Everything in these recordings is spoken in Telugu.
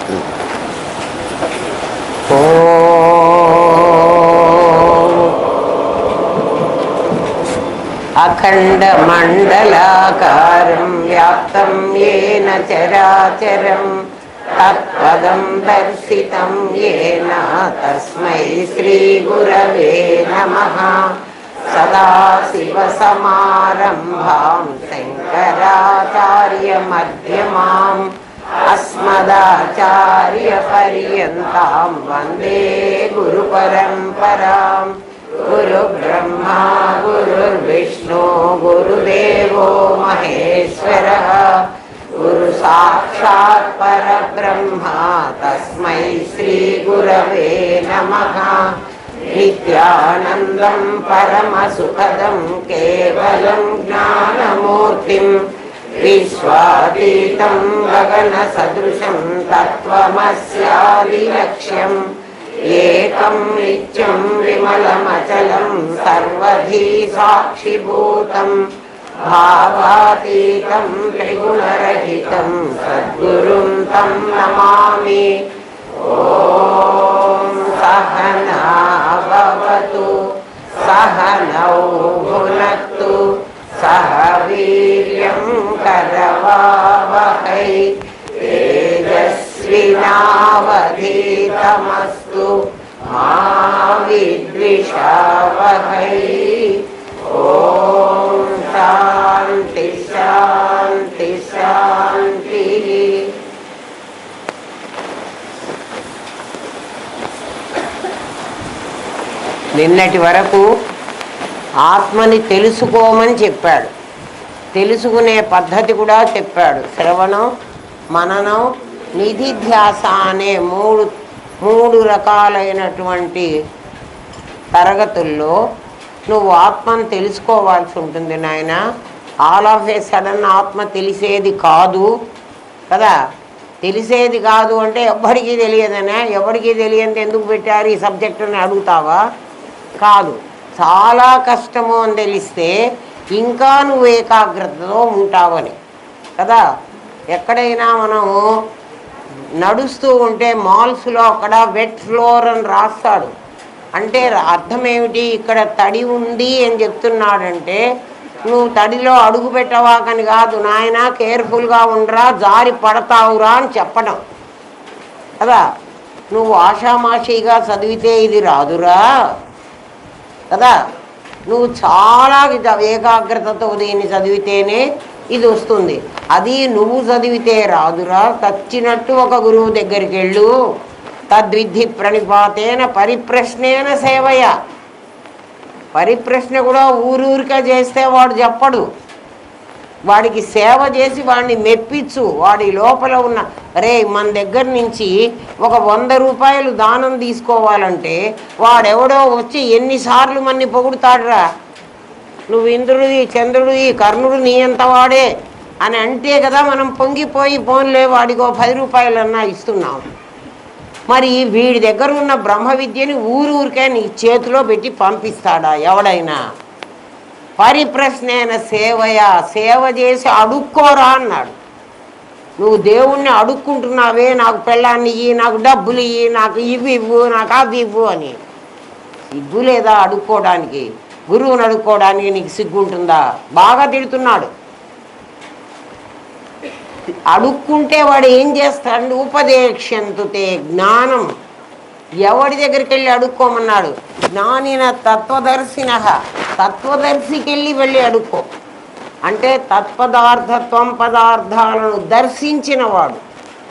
అఖండమండలాకారం వ్యాప్తం యేన చరాచరం తత్పదం దర్శితం యేన తస్మై శ్రీ గురవే నమః. సదాశివసమారంభాం శంకరాచార్యమధ్యమాం అస్మదాచార్యపర్యంతాం వందే గురుపరంపరాం. గురుబ్రహ్మా గురుర్విష్ణు గురుదేవో మహేశ్వరః. గురు సాక్షాత్ పరబ్రహ్మ తస్మై శ్రీ గురవే నమః. నిత్యానందం పరమసుఖదం కేవలం జ్ఞానమూర్తిం విశ్వాతీతం గగన సదృశం తత్వమస్యాదిలక్ష్యం. ఏకం నిత్యం విమలమచలం సర్వధీ సాక్షిభూతం భావాతీతం త్రిగుణరహితం సద్గురుం తం నమామి. ఓం సహనా భవతు సహనౌ భునక్తు సహ వీర్యం కరవావహై తేజస్వినావధీతమస్తు మా విద్విషావహై. ఓం శాంతి శాంతి శాంతి. నిన్నటి వరకు ఆత్మని తెలుసుకోమని చెప్పాడు. తెలుసుకునే పద్ధతి కూడా చెప్పాడు. శ్రవణం, మననం, నిధిధ్యాస అనే మూడు రకాలైనటువంటి తరగతుల్లో నువ్వు ఆత్మను తెలుసుకోవాల్సి ఉంటుంది నాయన. ఆల్ ఆఫ్ ఏ సడన్ ఆత్మ తెలిసేది కాదు కదా. తెలిసేది కాదు అంటే ఎవ్వరికీ తెలియదనే. ఎవరికీ తెలియదు ఎందుకు పెట్టారు ఈ సబ్జెక్టుని అడుగుతావా? కాదు, చాలా కష్టము అని తెలిస్తే ఇంకా నువ్వు ఏకాగ్రతతో ఉంటావని కదా. ఎక్కడైనా మనము నడుస్తూ ఉంటే మాల్స్లో అక్కడ వెట్ ఫ్లోర్ అని రాస్తాడు. అంటే అర్థం ఏమిటి? ఇక్కడ తడి ఉంది అని చెప్తున్నాడంటే నువ్వు తడిలో అడుగు పెట్టవాకని కాదు, నాయన కేర్ఫుల్గా ఉండరా, జారి పడతావురా అని చెప్పడం కదా. నువ్వు ఆషామాషిగా చదివితే ఇది రాదురా కదా. నువ్వు చాలా ఏకాగ్రతతో దీన్ని చదివితేనే ఇది వస్తుంది. అది నువ్వు చదివితే రాదురా. చచ్చినట్టు ఒక గురువు దగ్గరికి వెళ్ళు. తద్విద్ధి ప్రణిపాతేన పరిప్రశ్నేన సేవయ. పరిప్రశ్న కూడా ఊరూరికే చేస్తే వాడు చెప్పడు. వాడికి సేవ చేసి వాడిని మెప్పించు. వాడి లోపల ఉన్న మన దగ్గర నుంచి ఒక 100 రూపాయలు దానం తీసుకోవాలంటే వాడెవడో వచ్చి ఎన్నిసార్లు మన్ని పొగుడుతాడురా. నువ్వు ఇంద్రుడి, చంద్రుడి, కర్ణుడు నీ అంత వాడే అని అంటే కదా మనం పొంగిపోయి పోన్లే వాడికో 10 రూపాయలన్నా ఇస్తున్నాం. మరి వీడి దగ్గర ఉన్న బ్రహ్మ విద్యని ఊరూరికే నీ చేతిలో పెట్టి పంపిస్తాడా ఎవడైనా? పరిప్రశ్నేన సేవయ. సేవ చేసి అడుక్కోరా అన్నాడు. నువ్వు దేవుణ్ణి అడుక్కుంటున్నావే, నాకు పెళ్ళాన్ని ఇయ్యి, నాకు డబ్బులు ఇయ్యి, నాకు ఇవి ఇవ్వు, నాకు అవి ఇవ్వు అని. సిగ్గు లేదా అడుక్కోవడానికి? గురువుని అడుక్కోవడానికి నీకు సిగ్గుంటుందా? బాగా తిడుతున్నాడు. అడుక్కుంటే వాడు ఏం చేస్తాడు? ఉపదేశంతుతే జ్ఞానం. ఎవడి దగ్గరికి వెళ్ళి అడుక్కోమన్నాడు? జ్ఞానిన తత్వదర్శిన. తత్వదర్శికి వెళ్ళి అడుక్కో. అంటే తత్పదార్థత్వం పదార్థాలను దర్శించినవాడు.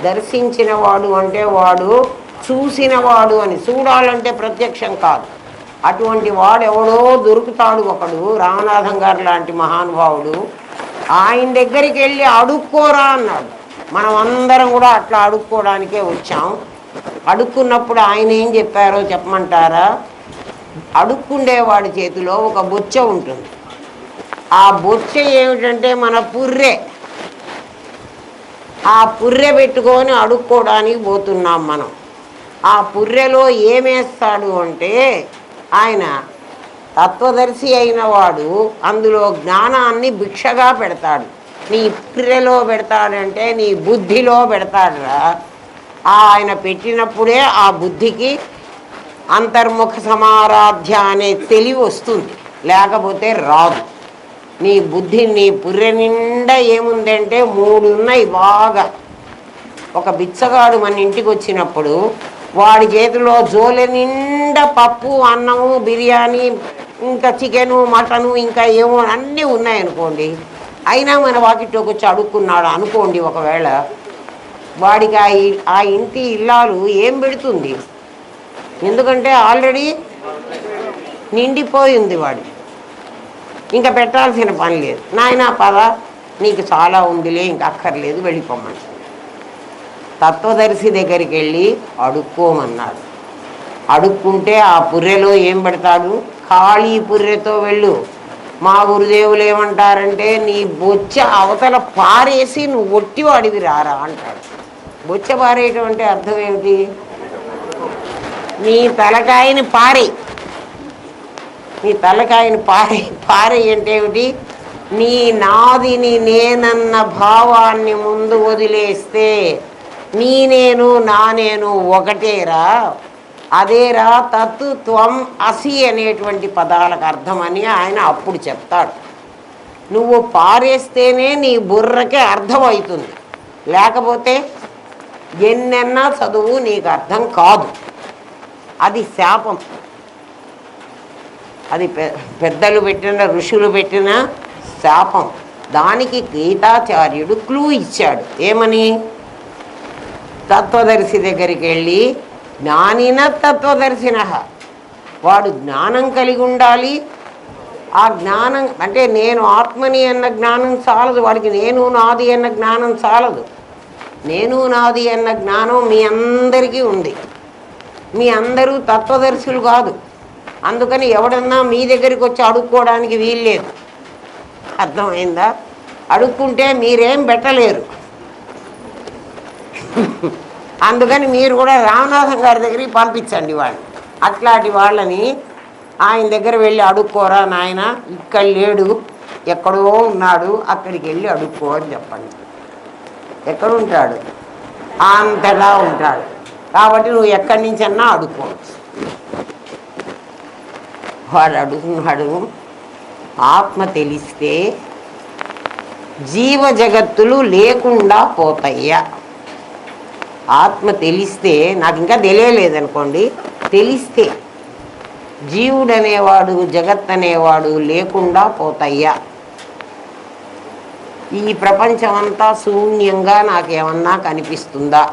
దర్శించినవాడు అంటే వాడు చూసినవాడు అని. చూడాలంటే ప్రత్యక్షం కాదు. అటువంటి వాడు ఎవడో దొరుకుతాడు ఒకడు, రామనాథం గారు లాంటి మహానుభావుడు. ఆయన దగ్గరికి వెళ్ళి అడుక్కోరా అన్నాడు. మనం అందరం కూడా అట్లా అడుక్కోవడానికే వచ్చాం. అడుక్కున్నప్పుడు ఆయన ఏం చెప్పారో చెప్పమంటారా? అడుక్కుండేవాడి చేతిలో ఒక బొచ్చ ఉంటుంది. ఆ బొచ్చ ఏమిటంటే మన పుర్రె. ఆ పుర్రె పెట్టుకొని అడుక్కోవడానికి పోతున్నాం మనం. ఆ పుర్రెలో ఏమేస్తాడు అంటే ఆయన తత్వదర్శి అయిన వాడు అందులో జ్ఞానాన్ని భిక్షగా పెడతాడు. నీ పుర్రెలో పెడతాడంటే నీ బుద్ధిలో పెడతాడురా. ఆయన పెట్టినప్పుడే ఆ బుద్ధికి అంతర్ముఖ సమారాధ్య అనే తెలివి వస్తుంది, లేకపోతే రాదు. నీ బుద్ధి నీ పుర్రె నిండా ఏముందంటే 3 ఉన్నాయి బాగా. ఒక బిచ్చగాడు మన ఇంటికి వచ్చినప్పుడు వాడి చేతిలో జోలె నిండా పప్పు, అన్నము, బిర్యానీ, ఇంకా చికెను, మటను, ఇంకా ఏమో అన్నీ ఉన్నాయనుకోండి. అయినా మన వాకిట్లోకి వచ్చి అడుక్కున్నాడు అనుకోండి, ఒకవేళ వాడికి ఆ ఇంటి ఇల్లాలు ఏం పెడుతుంది? ఎందుకంటే ఆల్రెడీ నిండిపోయింది వాడి, ఇంకా పెట్టాల్సిన పని లేదు. నాయనా పద, నీకు చాలా ఉందిలే, ఇంక అక్కర్లేదు, వెళ్ళిపోమని. తత్వదర్శి దగ్గరికి వెళ్ళి అడుక్కోమన్నాడు. అడుక్కుంటే ఆ పుర్రెలో ఏం పెడతాడు? ఖాళీ పుర్రెతో వెళ్ళు. మా గురుదేవులు ఏమంటారంటే, నీ బొచ్చ అవతల పారేసి నువ్వు ఒట్టివాడివి రారా అంటాడు. బొచ్చ పారేయటం అంటే అర్థం ఏమిటి? నీ తలకాయని పారే, నీ తలకాయని పారే అంటే ఏమిటి? నీ నాదిని నేనన్న భావాన్ని ముందు వదిలేస్తే నీ నేను నా నేను ఒకటేరా, అదేరా తత్వం అసి అనేటువంటి పదాలకు అర్థమని ఆయన అప్పుడు చెప్తాడు. నువ్వు పారేస్తేనే నీ బుర్రకే అర్థమవుతుంది, లేకపోతే ఎన్నెన్నా చదువు నీకు అర్థం కాదు. అది శాపం. అది పెద్దలు పెట్టిన, ఋషులు పెట్టిన శాపం. దానికి గీతాచార్యుడు క్లూ ఇచ్చాడు. ఏమని? తత్వదర్శి దగ్గరికి వెళ్ళి, జ్ఞానిన తత్వదర్శిన, వాడు జ్ఞానం కలిగి ఉండాలి. ఆ జ్ఞానం అంటే నేను ఆత్మని అన్న జ్ఞానం చాలదు వాడికి, నేను నాది అన్న జ్ఞానం చాలదు. నేను నాది అన్న జ్ఞానం మీ అందరికీ ఉంది. మీ అందరూ తత్వదర్శులు కాదు, అందుకని ఎవడన్నా మీ దగ్గరికి వచ్చి అడుక్కోవడానికి వీల్లేదు. అర్థమైందా? అడుక్కుంటే మీరేం పెట్టలేరు. అందుకని మీరు కూడా రామనాథం గారి దగ్గరికి పంపించండి వాళ్ళని. అట్లాంటి వాళ్ళని ఆయన దగ్గర వెళ్ళి అడుక్కోరా నాయన, ఇక్కడ లేడు, ఎక్కడో ఉన్నాడు, అక్కడికి వెళ్ళి అడుక్కో అని చెప్పండి. ఎక్కడుంటాడు? అంతలా ఉంటాడు. కాబట్టి నువ్వు ఎక్కడి నుంచన్నా అడుక్కోవచ్చు. వాడు అడుగుతున్నాడు, ఆత్మ తెలిస్తే జీవ జగత్తులు లేకుండా పోతాయ్యా. ఆత్మ తెలిస్తే, నాకు ఇంకా తెలియలేదనుకోండి, తెలిస్తే జీవుడు అనేవాడు, జగత్ అనేవాడు లేకుండా పోతాయ్యా. ఈ ప్రపంచమంతా శూన్యంగా నాకేమన్నా కనిపిస్తుందా?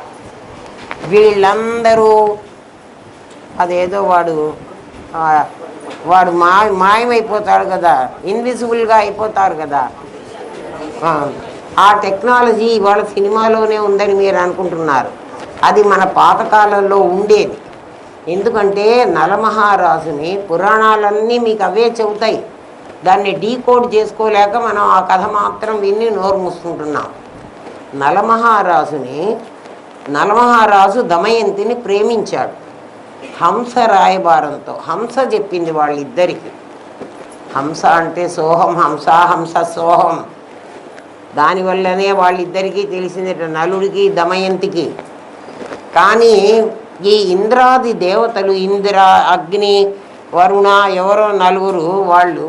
వీళ్ళందరూ అదేదో వాడు మాయమైపోతాడు కదా, ఇన్విజిబుల్గా అయిపోతారు కదా. ఆ టెక్నాలజీ ఇవాళ సినిమాలోనే ఉందని మీరు అనుకుంటున్నారు. అది మన పాతకాలంలో ఉండేది. ఎందుకంటే నలమహారాజుని పురాణాలన్నీ మీకు అవే చెబుతాయి. దాన్ని డీకోడ్ చేసుకోలేక మనం ఆ కథ మాత్రం విని నోరు మూసుకుంటున్నాం. నలమహారాజు దమయంతిని ప్రేమించాడు హంస రాయబారంతో. హంస చెప్పింది వాళ్ళిద్దరికి. హంస అంటే సోహం, హంస హంస సోహం. దానివల్లనే వాళ్ళిద్దరికీ తెలిసిందట, నలుడికి దమయంతికి. కానీ ఈ ఇంద్రాది దేవతలు, ఇంద్ర, అగ్ని, వరుణ, ఎవరో నలుగురు వాళ్ళు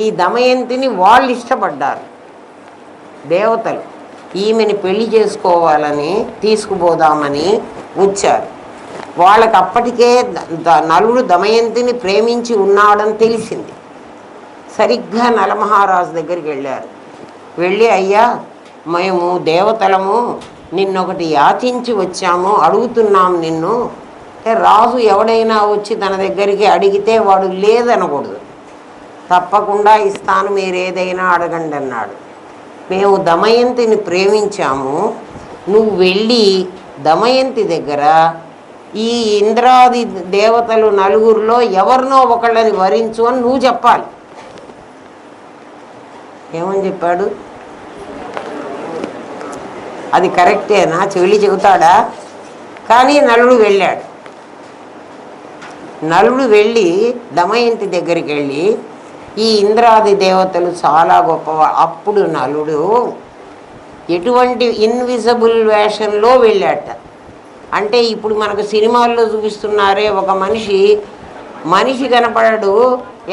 ఈ దమయంతిని వాళ్ళు ఇష్టపడ్డారు. దేవతలు ఈమెని పెళ్లి చేసుకోవాలని తీసుకుపోదామని వచ్చారు. వాళ్ళకి అప్పటికే నలుడు దమయంతిని ప్రేమించి ఉన్నాడని తెలిసింది. సరిగ్గా నలమహారాజు దగ్గరికి వెళ్ళారు. వెళ్ళి, అయ్యా మేము దేవతలము, నిన్నొకటి యాచించి వచ్చాము, అడుగుతున్నాం నిన్ను. రాజు ఎవడైనా వచ్చి తన దగ్గరికి అడిగితే వాడు లేదనకూడదు, తప్పకుండా ఇస్తాను, మీరు ఏదైనా అడగండి అన్నాడు. మేము దమయంతిని ప్రేమించాము, నువ్వు వెళ్ళి దమయంతి దగ్గర ఈ ఇంద్రాది దేవతలు నలుగురిలో ఎవరినో ఒకళ్ళని వరించు అని నువ్వు చెప్పాలి. ఏమని చెప్పాడు? అది కరెక్టేనా? చెవిలి చెబుతాడా? కానీ నలుడు వెళ్ళాడు. నలుడు వెళ్ళి దమయంతి దగ్గరికి వెళ్ళి, ఈ ఇంద్రాది దేవతలు చాలా గొప్పవా. అప్పుడు నలుడు ఎటువంటి ఇన్విజిబుల్ వేషంలో వెళ్ళాట. అంటే ఇప్పుడు మనకు సినిమాల్లో చూపిస్తున్నారే, ఒక మనిషి కనపడడు,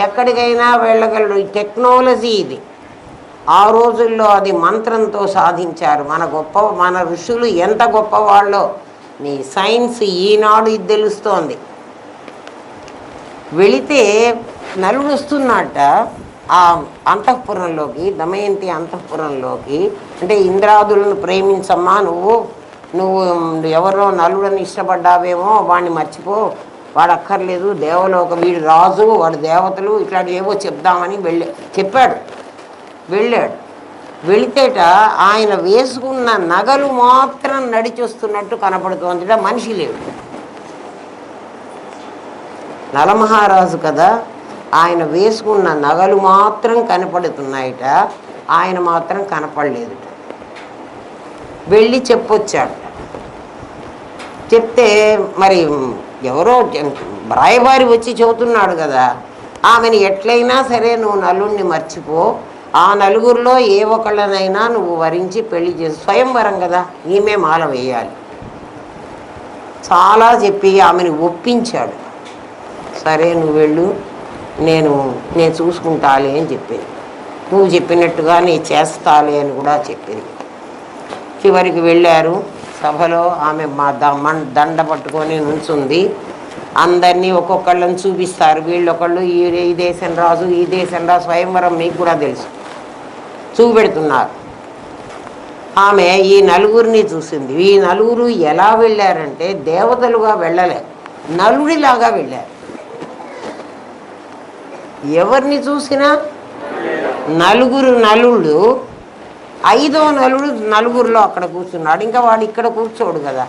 ఎక్కడికైనా వెళ్ళగలడు. టెక్నాలజీ ఇది. ఆ రోజుల్లో అది మంత్రంతో సాధించారు. మన ఋషులు ఎంత గొప్పవాళ్ళో నీ సైన్స్ ఈనాడు ఇది తెలుస్తోంది. వెళితే నలుడు వస్తున్నట్ట ఆ అంతఃపురంలోకి, దమయంతి అంతఃపురంలోకి. అంటే ఇంద్రాదులను ప్రేమించమ్మా, నువ్వు ఎవరో నలుడని ఇష్టపడ్డావేమో, వాడిని మర్చిపో, వాడు అక్కర్లేదు, దేవలోక వీడు రాజు, వాడు దేవతలు, ఇట్లాంటివి ఏవో చెప్దామని చెప్పాడు. వెళ్ళాడు. వెళితేట ఆయన వేసుకున్న నగలు మాత్రం నడిచొస్తున్నట్టు కనపడుతోందిట, మనిషి లేడు. నలమహారాజు కదా, ఆయన వేసుకున్న నగలు మాత్రం కనపడుతున్నాయిట, ఆయన మాత్రం కనపడలేదుట. వెళ్ళి చెప్పొచ్చాడు. చెప్తే మరి ఎవరో రాయబారి వచ్చి చెబుతున్నాడు కదా, ఆమెను ఎట్లయినా సరే నువ్వు నలుడిని మర్చిపో, ఆ నలుగురిలో ఏ ఒకళ్ళనైనా నువ్వు వరించి పెళ్లి చేసి, స్వయంవరం కదా, ఈమె మాల వేయాలి. చాలా చెప్పి ఆమెను ఒప్పించాడు. సరే నువ్వు వెళ్ళు, నేను చూసుకుంటాలే అని చెప్పింది. నువ్వు చెప్పినట్టుగా నేను చేస్తాలే అని కూడా చెప్పింది. చివరికి వెళ్ళారు. సభలో ఆమె దండ పట్టుకొని నుంచుంది. అందరినీ ఒక్కొక్కళ్ళని చూపిస్తారు. వీళ్ళొకళ్ళు ఈ దేశం రాజు, ఈ దేశం రాజు, స్వయంవరం మీకు కూడా తెలుసు, చూపెడుతున్నారు. ఆమె ఈ నలుగురిని చూసింది. ఈ నలుగురు ఎలా వెళ్ళారంటే దేవతలుగా వెళ్ళలే, నలుడిలాగా వెళ్ళారు. ఎవరిని చూసినా నలుడు, ఐదో నలుడు నలుగురిలో అక్కడ కూర్చున్నాడు. ఇంకా వాడు ఇక్కడ కూర్చోడు కదా.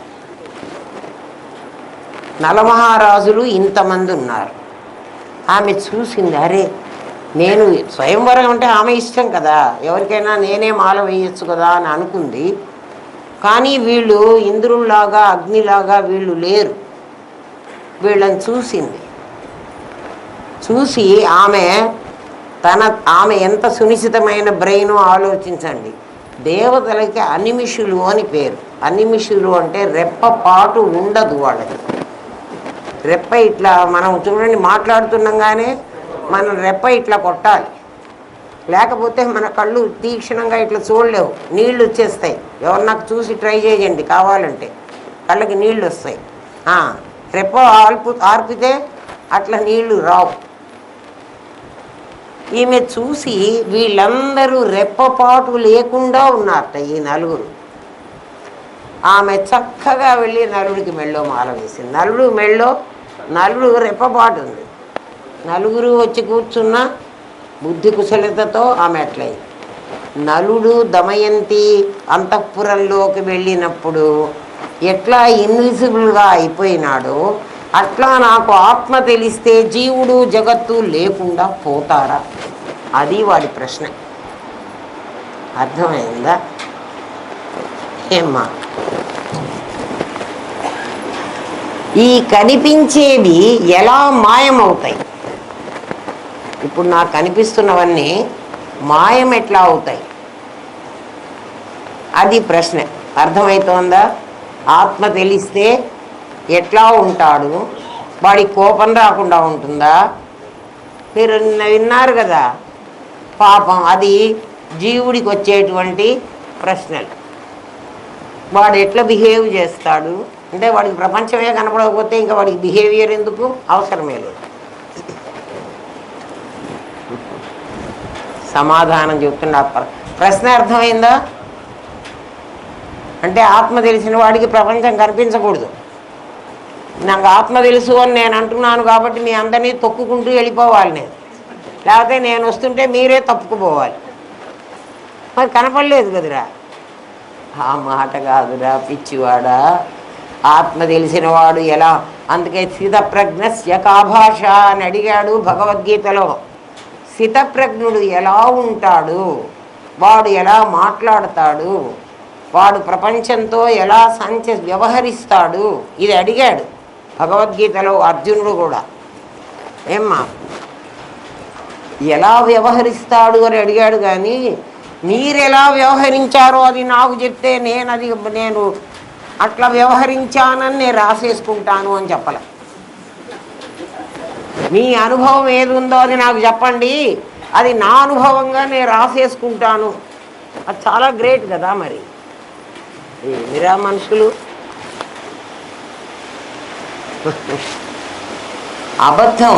నలమహారాజులు ఇంతమంది ఉన్నారు. ఆమె చూసింది, అరే నేను స్వయంవరం అంటే ఆమె ఇష్టం కదా, ఎవరికైనా నేనే మాల వేయచ్చు కదా అని అనుకుంది. కానీ వీళ్ళు ఇంద్రుల్లాగా అగ్నిలాగా వీళ్ళు లేరు. వీళ్ళని చూసింది. చూసి ఆమె ఎంత సునిశ్చితమైన బ్రెయిన్ ఆలోచించండి. దేవతలకి అనిమిషులు అని పేరు. అనిమిషులు అంటే రెప్పపాటు ఉండదు వాళ్ళకి. రెప్ప ఇట్లా మనం చూడండి, మాట్లాడుతున్నాగానే మనం రెప్ప ఇట్లా కొట్టాలి, లేకపోతే మన కళ్ళు తీక్షణంగా ఇట్లా చూడలేవు, నీళ్ళు వచ్చేస్తాయి. ఎవరు నాకు చూసి ట్రై చేయండి కావాలంటే, కళ్ళకి నీళ్ళు వస్తాయి. రెప్ప ఆర్పితే అట్లా నీళ్లు రావు. ఈమె చూసి వీళ్ళందరూ రెప్పపాటు లేకుండా ఉన్నారట ఈ నలుగురు. ఆమె చక్కగా వెళ్ళి నలుడికి మెళ్ళో మాల వేసింది. నలుడు రెప్పపాటు ఉంది. నలుగురు వచ్చి కూర్చున్న బుద్ధి కుశలతతో ఆమె అట్లయి. నలుడు దమయంతి అంతఃపురంలోకి వెళ్ళినప్పుడు ఎట్లా ఇన్విజిబుల్గా అయిపోయినాడో, అట్లా నాకు ఆత్మ తెలిస్తే జీవుడు జగత్తు లేకుండా పోతారా? అది వాడి ప్రశ్న. అర్థమైందా ఏమ్మా? ఈ కనిపించేవి ఎలా మాయమవుతాయి? ఇప్పుడు నాకు కనిపిస్తున్నవన్నీ మాయం ఎట్లా అవుతాయి? అది ప్రశ్న. అర్థమవుతోందా? ఆత్మ తెలిస్తే ఎట్లా ఉంటాడు? వాడి కోపం రాకుండా ఉంటుందా? మీరు విన్నారు కదా పాపం, అది జీవుడికి వచ్చేటువంటి ప్రశ్నలు. వాడు ఎట్లా బిహేవ్ చేస్తాడు అంటే, వాడికి ప్రపంచమే కనపడకపోతే ఇంకా వాడికి బిహేవియర్ ఎందుకు? అవసరమే లేదు. సమాధానం చెప్తున్నా. ప్రశ్న అర్థమైందా? అంటే ఆత్మ తెలిసిన వాడికి ప్రపంచం కనిపించకూడదు. నాకు ఆత్మ తెలుసు అని నేను అంటున్నాను కాబట్టి మీ అందరినీ తొక్కుకుంటూ వెళ్ళిపోవాలి నేను, లేకపోతే నేను వస్తుంటే మీరే తప్పుకుపోవాలి. మరి కనపడలేదు కదురా. ఆ మాట కాదురా పిచ్చివాడా. ఆత్మ తెలిసిన వాడు ఎలా? అందుకే స్థితప్రజ్ఞస్య కా భాష అని అడిగాడు భగవద్గీతలో. స్థితప్రజ్ఞుడు ఎలా ఉంటాడు, వాడు ఎలా మాట్లాడతాడు, వాడు ప్రపంచంతో ఎలా వ్యవహరిస్తాడు, ఇది అడిగాడు భగవద్గీతలో అర్జునుడు కూడా. ఏమ్మా, ఎలా వ్యవహరిస్తాడు అని అడిగాడు. కానీ మీరెలా వ్యవహరించారో అది నాకు చెప్తే నేను అట్లా వ్యవహరించానని నేను రాసేసుకుంటాను అని చెప్పలే. మీ అనుభవం ఏది ఉందో అది నాకు చెప్పండి, అది నా అనుభవంగా నేను రాసేసుకుంటాను. అది చాలా గ్రేట్ కదా. మరి మీరా మనుషులు. అబద్ధం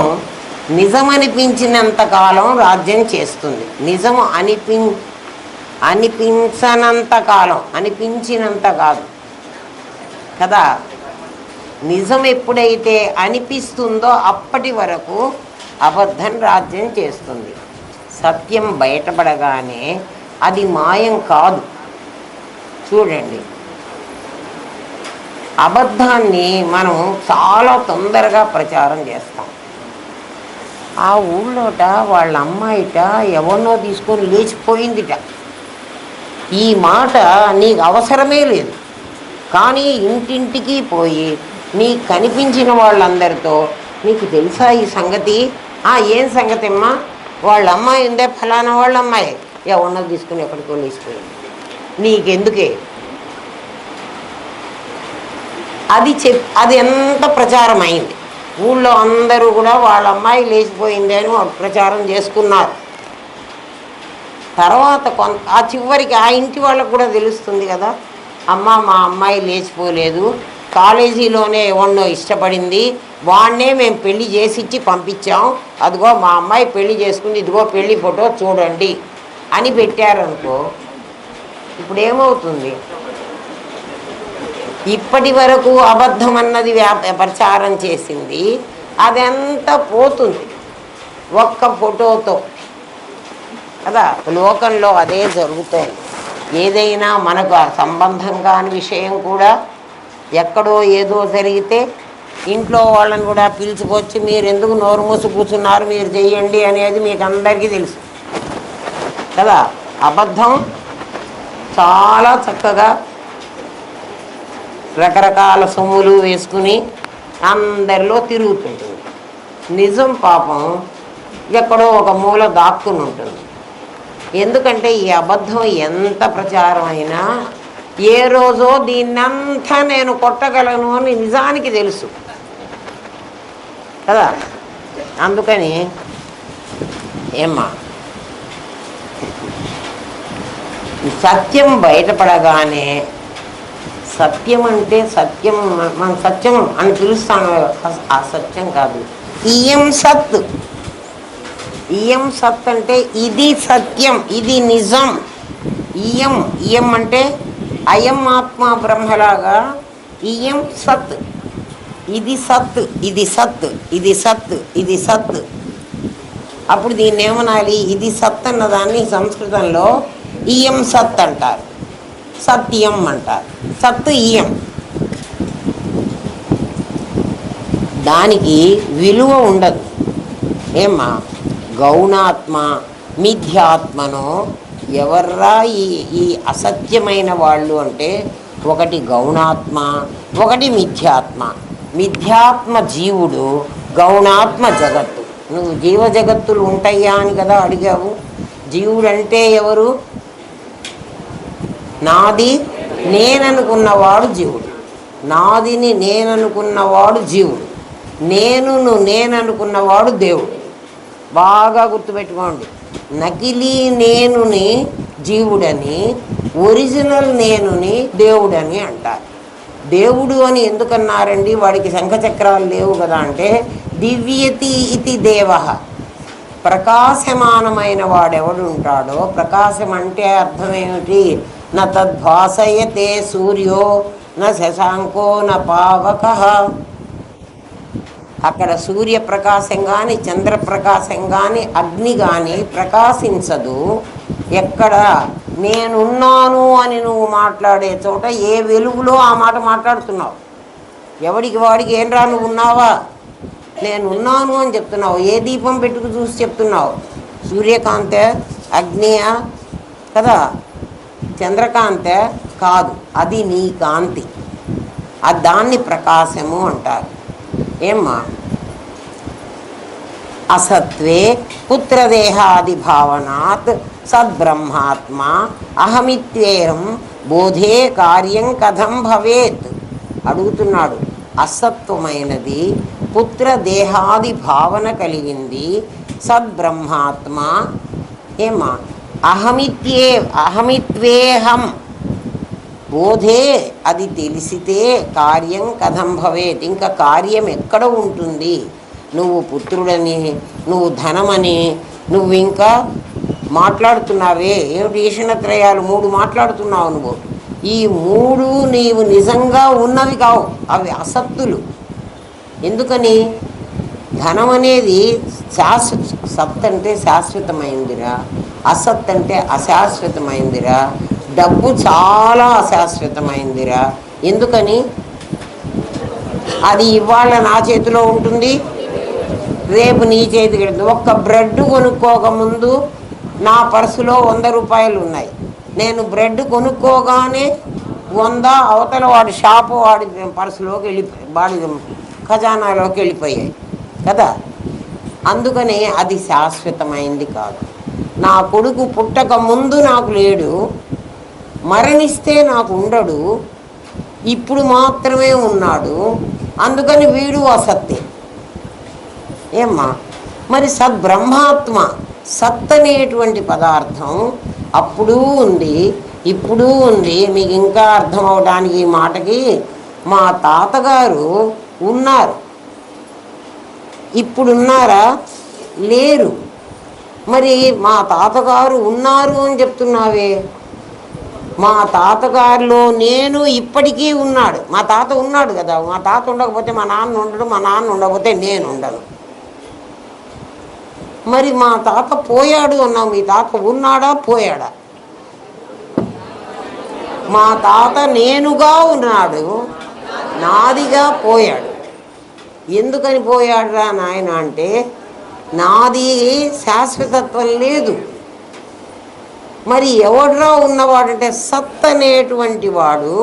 నిజమనిపించినంత కాలం రాజ్యం చేస్తుంది. నిజం అనిపించనంత కాలం, అనిపించినంత కాదు కదా. నిజం ఎప్పుడైతే అనిపిస్తుందో అప్పటి వరకు అబద్ధం రాజ్యం చేస్తుంది. సత్యం బయటపడగానే అది మాయం కాదు. చూడండి, అబద్ధాన్ని మనం చాలా తొందరగా ప్రచారం చేస్తాం. ఆ ఊళ్ళోట వాళ్ళ అమ్మాయిట ఎవరినో తీసుకొని లేచిపోయిందిట. ఈ మాట నీకు అవసరమే లేదు, కానీ ఇంటింటికి పోయి నీకు కనిపించిన వాళ్ళందరితో నీకు తెలుసా ఈ సంగతి? ఏం సంగతి అమ్మా? వాళ్ళ అమ్మాయి ఉందే, ఫలానా వాళ్ళ అమ్మాయి ఎవరినో తీసుకుని ఎక్కడికో లేచిపోయింది. నీకెందుకే? అది ఎంత ప్రచారం అయింది. ఊళ్ళో అందరూ కూడా వాళ్ళ అమ్మాయి లేచిపోయింది అని ప్రచారం చేసుకున్నారు. తర్వాత ఆ చివరికి ఆ ఇంటి వాళ్ళకు కూడా తెలుస్తుంది కదా, అమ్మ మా అమ్మాయి లేచిపోలేదు, కాలేజీలోనే ఎవరినో ఇష్టపడింది, వాడినే మేము పెళ్లి చేసి ఇచ్చి పంపించాం, అదిగో మా అమ్మాయి పెళ్లి చేసుకుంది, ఇదిగో పెళ్లి ఫోటో చూడండి అని పెట్టారనుకో, ఇప్పుడు ఏమవుతుంది? ఇప్పటి వరకు అబద్ధం అన్నది ప్రచారం చేసింది, అదంతా పోతుంది ఒక్క ఫోటోతో కదా. లోకంలో అదే జరుగుతుంది. ఏదైనా మనకు ఆ సంబంధం కాని విషయం కూడా ఎక్కడో ఏదో జరిగితే ఇంట్లో వాళ్ళని కూడా పిలుచుకొచ్చి మీరు ఎందుకు నోరు మూసి కూర్చున్నారు, మీరు చెయ్యండి అనేది మీకు అందరికీ తెలుసు కదా. అబద్ధం చాలా చక్కగా రకరకాల సొమ్ములు వేసుకుని అందరిలో తిరుగుతుంటుంది. నిజం పాపం ఎక్కడో ఒక మూల దాక్కుని ఉంటుంది. ఎందుకంటే ఈ అబద్ధం ఎంత ప్రచారం అయినా ఏ రోజో దీన్నంతా నేను కొట్టగలను అని నిజానికి తెలుసు కదా. అందుకని ఏమ్మా, సత్యం బయటపడగానే, సత్యం అంటే సత్యం మనం సత్యం అని పిలుస్తాను, ఆ సత్యం కాదు, ఇయం సత్. ఇయం సత్ అంటే ఇది సత్యం, ఇది నిజం. ఇయం అంటే అయం ఆత్మ బ్రహ్మలాగా ఇయం సత్, ఇది సత్, ఇది సత్, ఇది సత్, ఇది సత్. అప్పుడు దీన్ని ఏమనాలి? ఇది సత్ అన్నదాన్ని సంస్కృతంలో ఇయం సత్ అంటారు, సత్యం అంటారు. సత్ ఇయం, దానికి విలువ ఉండదు. ఏమ్మా, గౌణాత్మ మిథ్యాత్మనో ఎవర్రా ఈ అసత్యమైన వాళ్ళు అంటే, ఒకటి గౌణాత్మ, ఒకటి మిథ్యాత్మ. మిథ్యాత్మ జీవుడు, గౌణాత్మ జగత్తు. నువ్వు జీవ జగత్తులు ఉంటాయా అని కదా అడిగావు. జీవుడంటే ఎవరు? నాది నేననుకున్నవాడు జీవుడు, నాదిని నేననుకున్నవాడు జీవుడు, నేననుకున్నవాడు దేవుడు. బాగా గుర్తుపెట్టుకోండి. నకిలీ నేనుని జీవుడని, ఒరిజినల్ నేనుని దేవుడని అంటారు. దేవుడు అని ఎందుకన్నారండి? వాడికి శంఖచక్రాలు లేవు కదా అంటే, దివ్యతి ఇతి దేవ, ప్రకాశమానమైన వాడెవడు ఉంటాడో, ప్రకాశం అంటే అర్థం ఏమిటి? న తద్భాసయతే సూర్యో న శశాంకో న పావకః. అక్కడ సూర్యప్రకాశం కానీ, చంద్రప్రకాశం కానీ, అగ్ని కానీ ప్రకాశించదు. ఎక్కడ నేనున్నాను అని నువ్వు మాట్లాడే చోట ఏ వెలుగులో ఆ మాట మాట్లాడుతున్నావు. ఎవడికి వాడికి ఏం రా, నువ్వు ఉన్నావా? నేనున్నాను అని చెప్తున్నావు. ఏ దీపం పెట్టుకు చూసి చెప్తున్నావు? సూర్యకాంతే, అగ్నియా కదా, చంద్రకాంతే కాదు, అది నీ కాంతి. దాన్ని ప్రకాశము అంటారు. ఏమ్మా, అసత్వే పుత్రదేహాది భావనాత్ సద్బ్రహ్మాత్మ అహమిత్యేహం బోధే కార్యం కథం భవేత్ అడుగుతున్నాడు. అసత్వమైనది పుత్ర దేహాది భావన కలిగింది సద్బ్రహ్మాత్మ ఏమా అహమిత్వేహం బోధే అది తెలిసితే కార్యం కథం భవేత్ ఇంకా కార్యం ఎక్కడ ఉంటుంది? నువ్వు పుత్రుడని, నువ్వు ధనమని, నువ్వు ఇంకా మాట్లాడుతున్నావే ఏమిటి ఈషణత్రయాలు 3 మాట్లాడుతున్నావు నువ్వు. ఈ 3 నీవు నిజంగా ఉన్నవి కావు, అవి అసత్తులు. ఎందుకని? ధనం అనేది సత్ అంటే శాశ్వతమైందిరా, అసత్ అంటే అశాశ్వతమైందిరా. డబ్బు చాలా అశాశ్వతమైందిరా. ఎందుకని? అది ఇవాళ నా చేతిలో ఉంటుంది, రేపు నీ చేతికి వెళ్తుంది. ఒక్క బ్రెడ్ కొనుక్కోకముందు నా పర్సులో 100 రూపాయలు ఉన్నాయి. నేను బ్రెడ్ కొనుక్కోగానే 100 అవతల వాడి షాపు వాడి పర్సులోకి వెళ్ళిపోయి వాడి ఖజానాలోకి వెళ్ళిపోయాయి కదా. అందుకనే అది శాశ్వతమైంది కాదు. నా కొడుకు పుట్టక ముందు నాకు లేడు, మరణిస్తే నాకు ఉండడు, ఇప్పుడు మాత్రమే ఉన్నాడు, అందుకని వీడు అసత్తే. ఏమ్మా మరి సద్బ్రహ్మాత్మ సత్ అనేటువంటి పదార్థం అప్పుడు ఉంది, ఇప్పుడు ఉంది. మీకు ఇంకా అర్థం అవడానికి ఈ మాటకి మా తాతగారు ఉన్నారు, ఇప్పుడున్నారా? లేరు. మరి మా తాతగారు ఉన్నారు అని చెప్తున్నావే, మా తాతగారిలో నేను ఇప్పటికీ ఉన్నాడు. మా తాత ఉన్నాడు కదా, మా తాత ఉండకపోతే మా నాన్న ఉండడు, మా నాన్న ఉండకపోతే నేను ఉండను. మరి మా తాత పోయాడు అన్నావు, మీ తాత ఉన్నాడా పోయాడా? మా తాత నేనుగా ఉన్నాడు, నాదిగా పోయాడు. ఎందుకని పోయాడురా నాయన అంటే నాది శాశ్వతత్వం లేదు. మరి ఎవడ్రా ఉన్నవాడంటే సత్ అనేటువంటి వాడు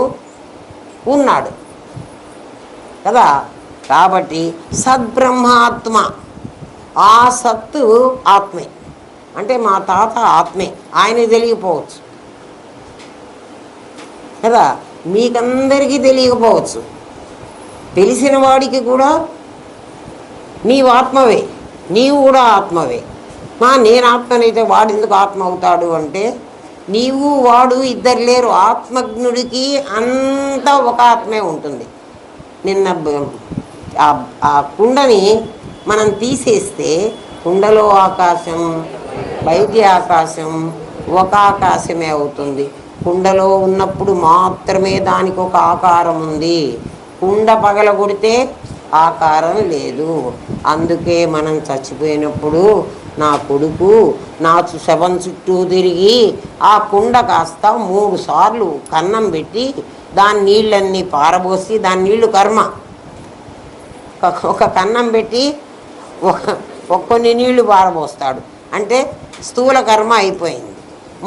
ఉన్నాడు కదా. కాబట్టి సద్బ్రహ్మాత్మ, ఆ సత్తు ఆత్మే. అంటే మా తాత ఆత్మే, ఆయనకి తెలియకపోవచ్చు కదా, మీకందరికీ తెలియకపోవచ్చు. తెలిసిన వాడికి కూడా నీవు ఆత్మవే, నీవు కూడా ఆత్మవే. నేను ఆత్మనైతే వాడు ఎందుకు ఆత్మ అవుతాడు అంటే నీవు వాడు ఇద్దరు లేరు. ఆత్మజ్ఞుడికి అంతా ఒక ఆత్మే ఉంటుంది. నిన్న ఆ కుండని మనం తీసేస్తే కుండలో ఆకాశం, బయటి ఆకాశం ఒక ఆకాశమే అవుతుంది. కుండలో ఉన్నప్పుడు మాత్రమే దానికి ఒక ఆకారం ఉంది, కుండ పగలగొడితే ఆకారం లేదు. అందుకే మనం చచ్చిపోయినప్పుడు నా కొడుకు నా శవం చుట్టూ తిరిగి ఆ కుండ కాస్త 3 సార్లు కన్నం పెట్టి దాని నీళ్ళన్నీ పారబోసి, దాని నీళ్లు కర్మ, ఒక కన్నం పెట్టి కొన్ని నీళ్లు పారబోస్తాడు. అంటే స్థూల కర్మ అయిపోయింది.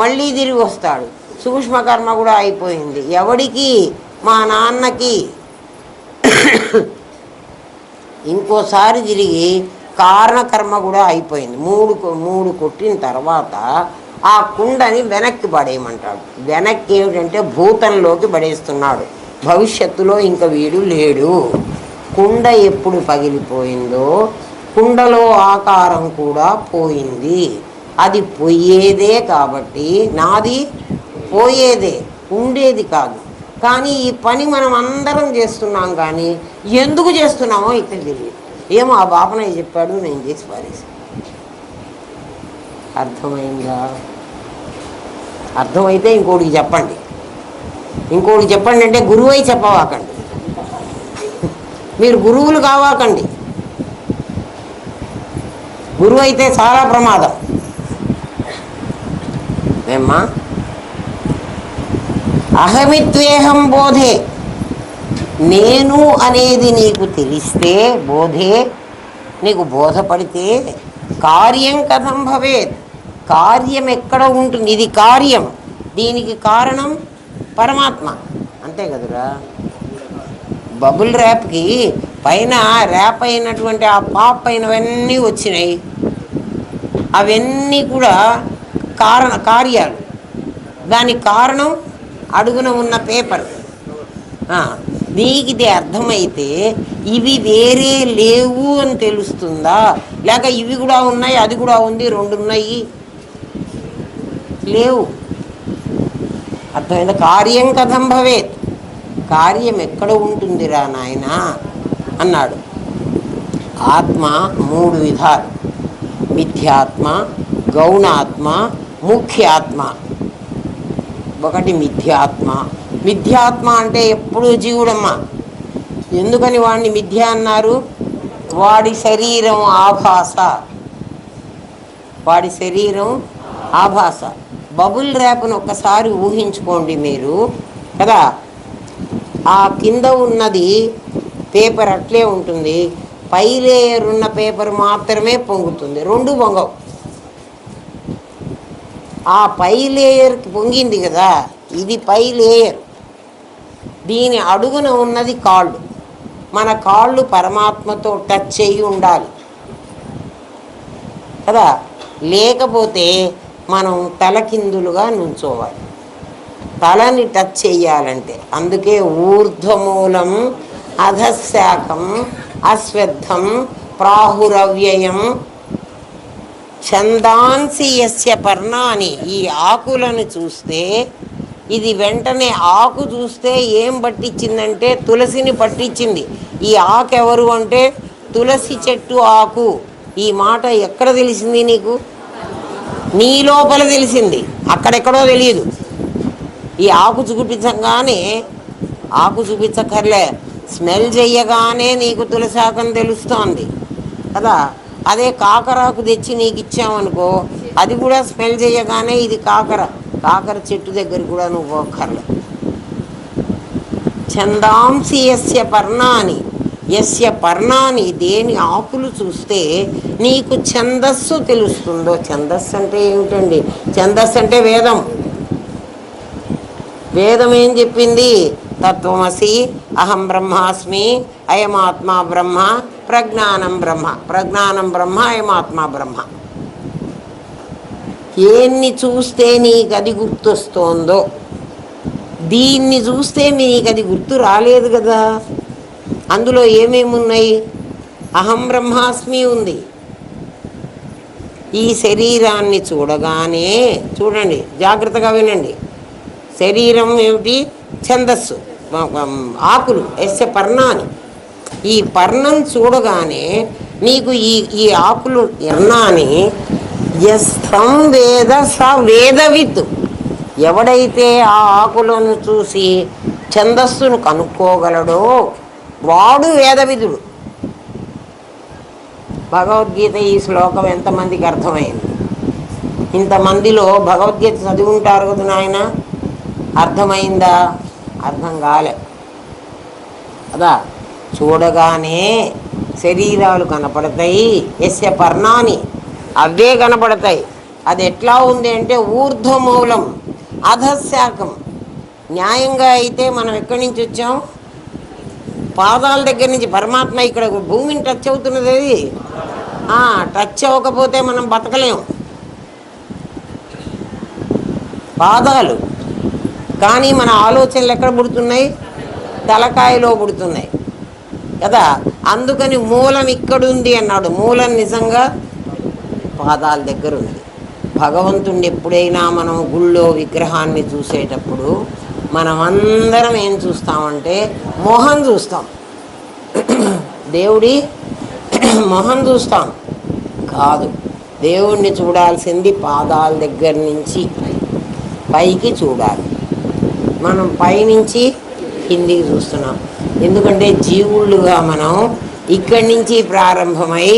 మళ్ళీ తిరిగి వస్తాడు, సూక్ష్మకర్మ కూడా అయిపోయింది. ఎవడికి? మా నాన్నకి. ఇంకోసారి తిరిగి కారణకర్మ కూడా అయిపోయింది. 3 కొట్టిన తర్వాత ఆ కుండని వెనక్కి పడేయమంటాడు. వెనక్కి ఏమిటంటే భూతంలోకి పడేస్తున్నాడు. భవిష్యత్తులో ఇంక వీడు లేడు. కుండ ఎప్పుడు పగిలిపోయిందో కుండలో ఆకారం కూడా పోయింది. అది పోయేదే కాబట్టి నాది పోయేదే, ఉండేది కాదు. కానీ ఈ పని మనం అందరం చేస్తున్నాం, కానీ ఎందుకు చేస్తున్నామో ఇక్కడ తెలియదు. ఏమో ఆ బాపనయ్య చెప్పాడు, నేను చేసి పారేసి. అర్థమైందా? అర్థమైతే ఇంకోటికి చెప్పండి. ఇంకోటికి చెప్పండి అంటే గురువు అయి చెప్పవాకండి, మీరు గురువులు కావాకండి. గురువు అయితే చాలా ప్రమాదం. ఏమ్మా అహమిత్వేహం బోధే, నేను అనేది నీకు తెలిస్తే, బోధే నీకు బోధపడితే కార్యం కథం భవేత్, కార్యం ఎక్కడ ఉంటుంది? ఇది కార్యం, దీనికి కారణం పరమాత్మ. అంతే కదురా. బబుల్ ర్యాప్కి పైన ర్యాప్ అయినటువంటి ఆ పాప్ అయినవన్నీ వచ్చినాయి. అవన్నీ కూడా కార్యాలు. దానికి కారణం అడుగున ఉన్న పేపర్. నీకు ఇది అర్థమైతే ఇవి వేరే లేవు అని తెలుస్తుందా, లేక ఇవి కూడా ఉన్నాయి అది కూడా ఉంది రెండు ఉన్నాయి లేవు? అర్థమైందా? కార్యం కథం భవేత్, కార్యం ఎక్కడ ఉంటుందిరా నాయన అన్నాడు. ఆత్మ మూడు విధాలు: మిథ్యాత్మ, గౌణాత్మ, ముఖ్యాత్మ. ఒకటి మిథ్యాత్మ. మిథ్యాత్మ అంటే ఎప్పుడూ జీవుడమ్మ. ఎందుకని వాడిని మిథ్య అన్నారు? వాడి శరీరం ఆభాస, వాడి శరీరం ఆభాస. బబుల్ ర్యాప్ను ఒక్కసారి ఊహించుకోండి మీరు కదా. ఆ కింద ఉన్నది పేపర్ అట్లే ఉంటుంది, పై లేయర్ ఉన్న పేపర్ మాత్రమే పొంగుతుంది, రెండు పొంగవు. ఆ పై లేయర్కి పొంగింది కదా, ఇది పై లేయర్. దీని అడుగున ఉన్నది కాళ్ళు. మన కాళ్ళు పరమాత్మతో టచ్ అయ్యి ఉండాలి కదా, లేకపోతే మనం తలకిందులుగా నుంచోవాలి, తలని టచ్ చెయ్యాలంటే. అందుకే ఊర్ధ్వమూలం అధశాఖం అశ్వత్థం ప్రాహురవ్యయం ఛందాంసి యస్య పర్ణాని. ఈ ఆకులను చూస్తే, ఇది వెంటనే ఆకు చూస్తే ఏం పట్టించిందంటే తులసిని పట్టించింది. ఈ ఆకు ఎవరు అంటే తులసి చెట్టు ఆకు. ఈ మాట ఎక్కడ తెలిసింది నీకు? నీ లోపల తెలిసింది, అక్కడెక్కడో తెలియదు. ఈ ఆకు చూపించగానే, ఆకు చూపించక్కర్లే, స్మెల్ చెయ్యగానే నీకు తులసి ఆకని తెలుస్తోంది కదా. అదే కాకరాకు తెచ్చి నీకు ఇచ్చామనుకో, అది కూడా స్మెల్ చేయగానే ఇది కాకర, కాకర చెట్టు దగ్గర కూడా నువ్వు పోక్కర్లే. ఛందాంసి యస్య పర్ణాని, యస్య పర్ణాని, దేని ఆకులు చూస్తే నీకు ఛందస్సు తెలుస్తుందో. ఛందస్సు అంటే ఏమిటండి? ఛందస్సు అంటే వేదం. వేదం ఏం చెప్పింది? తత్వమసి, అహం బ్రహ్మాస్మి, అయమాత్మా బ్రహ్మ, ప్రజ్ఞానం బ్రహ్మ. ప్రజ్ఞానం బ్రహ్మ, అయమాత్మా బ్రహ్మ. ఏన్ని చూస్తే నీకు అది గుర్తొస్తోందో, దీన్ని చూస్తే మీకు అది గుర్తు రాలేదు కదా. అందులో ఏమేమి ఉన్నాయి? అహం బ్రహ్మాస్మి ఉంది. ఈ శరీరాన్ని చూడగానే, చూడండి జాగ్రత్తగా వినండి, శరీరం ఏమిటి? ఛందస్సు, ఆకులు, యస్య పర్ణాని. ఈ పర్ణం చూడగానే నీకు ఈ ఆకులు ఎర్నాని యస్థం వేద స వేదవిత్. ఎవడైతే ఆ ఆకులను చూసి ఛందస్సును కనుక్కోగలడో వాడు వేదవిధుడు. భగవద్గీత ఈ శ్లోకం ఎంతమందికి అర్థమైంది? ఇంతమందిలో భగవద్గీత చదివి ఉంటారు కదా నాయన, అర్థమైందా? అర్థం కాలే కదా. చూడగానే శరీరాలు కనపడతాయి, యస్య పర్ణాని, అవే కనపడతాయి. అది ఎట్లా ఉంది అంటే ఊర్ధ్వమూలం అధశాఖం. న్యాయంగా అయితే మనం ఎక్కడి నుంచి వచ్చాం? పాదాల దగ్గర నుంచి. పరమాత్మ ఇక్కడ భూమిని టచ్ అవుతున్నది. అది టచ్ అవ్వకపోతే మనం బతకలేం. పాదాలు. కానీ మన ఆలోచనలు ఎక్కడ పుడుతున్నాయి? తలకాయలో పుడుతున్నాయి కదా. అందుకని మూలం ఇక్కడుంది అన్నాడు. మూలం నిజంగా పాదాల దగ్గర ఉంది. భగవంతుణ్ణి ఎప్పుడైనా మనం గుళ్ళో విగ్రహాన్ని చూసేటప్పుడు మనం అందరం ఏం చూస్తామంటే మొహం చూస్తాం, దేవుడి మొహం చూస్తాం కాదు. దేవుణ్ణి చూడాల్సింది పాదాల దగ్గర నుంచి పైకి చూడాలి. మనం పైనుంచి కిందికి చూస్తున్నాం. ఎందుకంటే జీవుళ్ళుగా మనం ఇక్కడి నుంచి ప్రారంభమై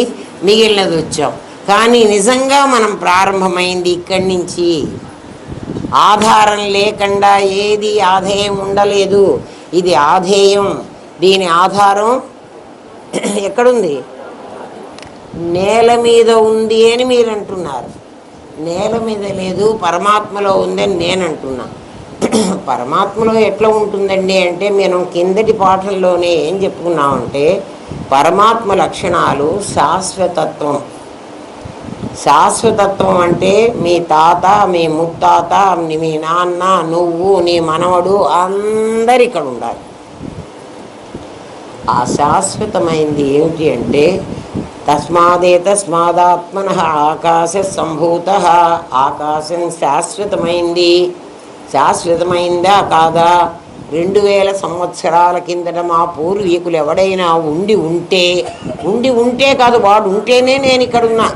మిగిలినది వచ్చాం. కానీ నిజంగా మనం ప్రారంభమైంది ఇక్కడి నుంచి. ఆధారం లేకుండా ఏది ఆధేయం ఉండలేదు. ఇది ఆధేయం. దీని ఆధారం ఎక్కడుంది? నేల మీద ఉంది అని మీరు అంటున్నారు. నేల మీద లేదు, పరమాత్మలో ఉందని నేను అంటున్నా. పరమాత్మలో ఎట్లా ఉంటుందండి అంటే, మనం కిందటి పాఠంలోనే ఏం చెప్పుకున్నామంటే పరమాత్మ లక్షణాలు శాశ్వతత్వం. శాశ్వతత్వం అంటే మీ తాత, మీ ముత్తాత, మీ నాన్న, నువ్వు, నీ మనవడు అందరు ఇక్కడ ఉండాలి. ఆ శాశ్వతమైంది ఏమిటి అంటే తస్మాత్మన ఆకాశ సంభూత. ఆకాశం శాశ్వతమైంది. శాశ్వతమైందా కాదా? 2000 సంవత్సరాల కిందట మా పూర్వీకులు ఎవడైనా ఉండి ఉంటే కాదు, వాడు ఉంటేనే నేను ఇక్కడున్నా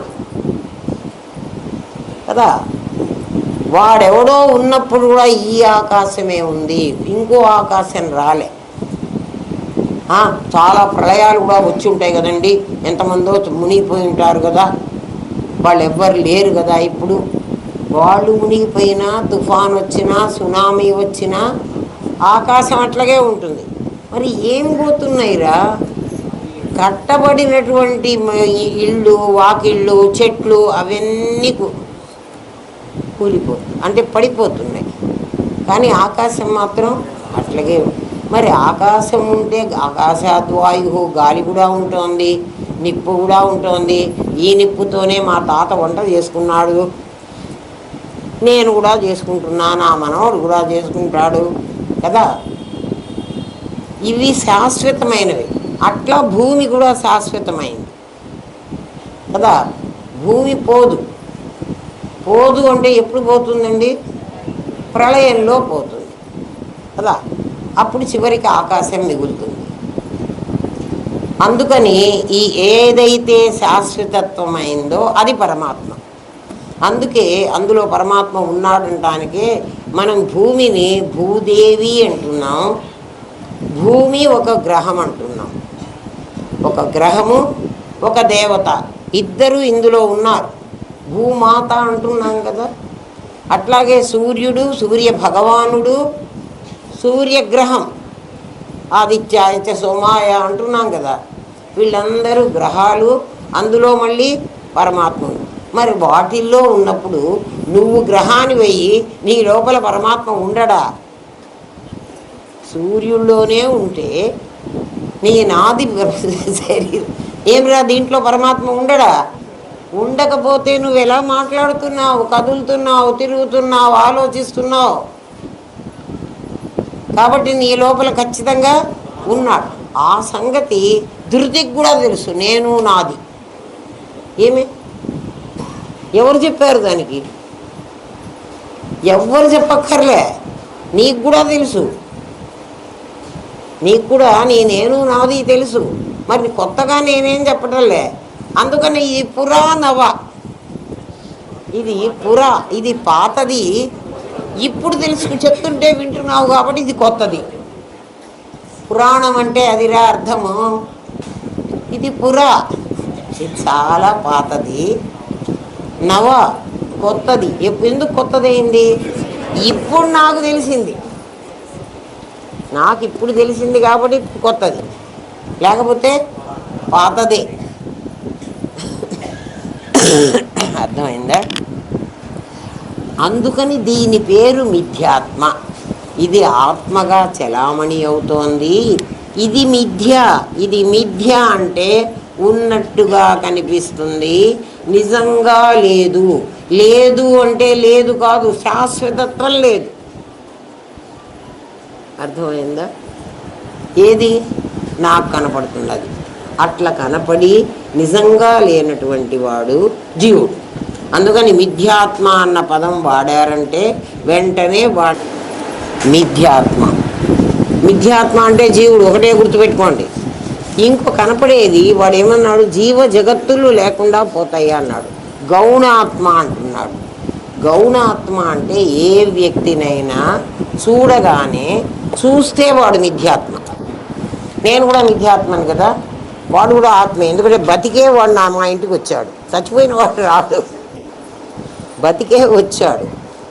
కదా. వాడెవడో ఉన్నప్పుడు కూడా ఈ ఆకాశమే ఉంది, ఇంకో ఆకాశం రాలే. చాలా ప్రళయాలు కూడా వచ్చి ఉంటాయి కదండి, ఎంతమందో మునిగిపోయి ఉంటారు కదా, వాళ్ళు ఎవ్వరు లేరు కదా ఇప్పుడు. వాళ్ళు మునిగిపోయినా, తుఫాన్ వచ్చినా, సునామీ వచ్చినా ఆకాశం అట్లాగే ఉంటుంది. మరి ఏం పోతున్నాయిరా? కట్టబడినటువంటి ఇళ్ళు, వాకిళ్ళు, చెట్లు అవన్నీ కూలిపోతుంది, అంటే పడిపోతున్నాయి. కానీ ఆకాశం మాత్రం అట్లాగే. మరి ఆకాశం ఉంటే ఆకాశాద్వాయు, గాలి కూడా ఉంటుంది, నిప్పు కూడా ఉంటుంది. ఈ నిప్పుతోనే మా తాత వంట చేసుకున్నాడు, నేను కూడా చేసుకుంటున్నా, నా మనవడు కూడా చేసుకుంటాడు కదా. ఇవి శాశ్వతమైనవి. అట్లా భూమి కూడా శాశ్వతమైంది కదా. భూమి పోదు అంటే ఎప్పుడు పోతుందండి? ప్రళయంలో పోతుంది కదా. అప్పుడు చివరికి ఆకాశం మిగులుతుంది. అందుకని ఈ ఏదైతే శాశ్వతత్వమైందో అది పరమాత్మ. అందుకే అందులో పరమాత్మ ఉన్నాడంటానికే మనం భూమిని భూదేవి అంటున్నాం, భూమి ఒక గ్రహం అంటున్నాం. ఒక గ్రహము, ఒక దేవత, ఇద్దరు ఇందులో ఉన్నారు. భూమాత అంటున్నాం కదా. అట్లాగే సూర్యుడు, సూర్య భగవానుడు, సూర్యగ్రహం, ఆదిత్యాయ సోమాయ అంటున్నాం కదా. వీళ్ళందరూ గ్రహాలు, అందులో మళ్ళీ పరమాత్ముడు. మరి వాటిల్లో ఉన్నప్పుడు నువ్వు గ్రహాన్ని వెయ్యి, నీ లోపల పరమాత్మ ఉండడా? సూర్యుల్లోనే ఉంటే నీ నాది శరీరం ఏమిరా, దీంట్లో పరమాత్మ ఉండడా? ఉండకపోతే నువ్వు ఎలా మాట్లాడుతున్నావు, కదులుతున్నావు, తిరుగుతున్నావు, ఆలోచిస్తున్నావు? కాబట్టి నీ లోపల ఖచ్చితంగా ఉన్నాడు. ఆ సంగతి ధృతికి కూడా తెలుసు, నేను నాది. ఏమి ఎవరు చెప్పారు దానికి? ఎవ్వరు చెప్పక్కర్లే, నీకు కూడా తెలుసు. నీకు కూడా నేను నాది తెలుసు. మరి కొత్తగా నేనేం చెప్పటంలే. అందుకని ఇది పురాణవ, ఇది ఇది పాతది, ఇప్పుడు తెలుసు చెప్తుంటే వింటున్నావు కాబట్టి ఇది కొత్తది. పురాణం అంటే అదిరా అర్థము. ఇది ఇది చాలా పాతది. నవ కొత్తది. ఎందుకు కొత్తదైంది? ఇప్పుడు నాకు తెలిసింది, నాకు ఇప్పుడు తెలిసింది కాబట్టి కొత్తది, లేకపోతే పాతదే. అర్థమైందా? అందుకని దీని పేరు మిథ్యాత్మ. ఇది ఆత్మగా చలామణి అవుతోంది. ఇది మిథ్య. ఇది మిథ్య అంటే ఉన్నట్టుగా కనిపిస్తుంది, నిజంగా లేదు. లేదు అంటే లేదు కాదు, శాశ్వతత్వం లేదు. అర్థమైందా? ఏది నాకు కనపడుతున్నది, అట్లా కనపడి నిజంగా లేనటువంటి వాడు జీవుడు. అందుకని మిథ్యాత్మ అన్న పదం వాడారంటే వెంటనే మిథ్యాత్మ. మిథ్యాత్మ అంటే జీవుడు ఒకటే గుర్తుపెట్టుకోండి. ఇంకో కనపడేది వాడు ఏమన్నాడు? జీవ జగత్తులు లేకుండా పోతాయి అన్నాడు. గౌణాత్మ అంటున్నాడు. గౌణాత్మ అంటే ఏ వ్యక్తినైనా చూడగానే చూస్తే వాడు మిథ్యాత్మ. నేను కూడా మిథ్యాత్మను కదా, వాడు కూడా ఆత్మే. ఎందుకంటే బతికే వాడు మా ఇంటికి వచ్చాడు, చచ్చిపోయిన వాడు రాడు, బతికే వచ్చాడు.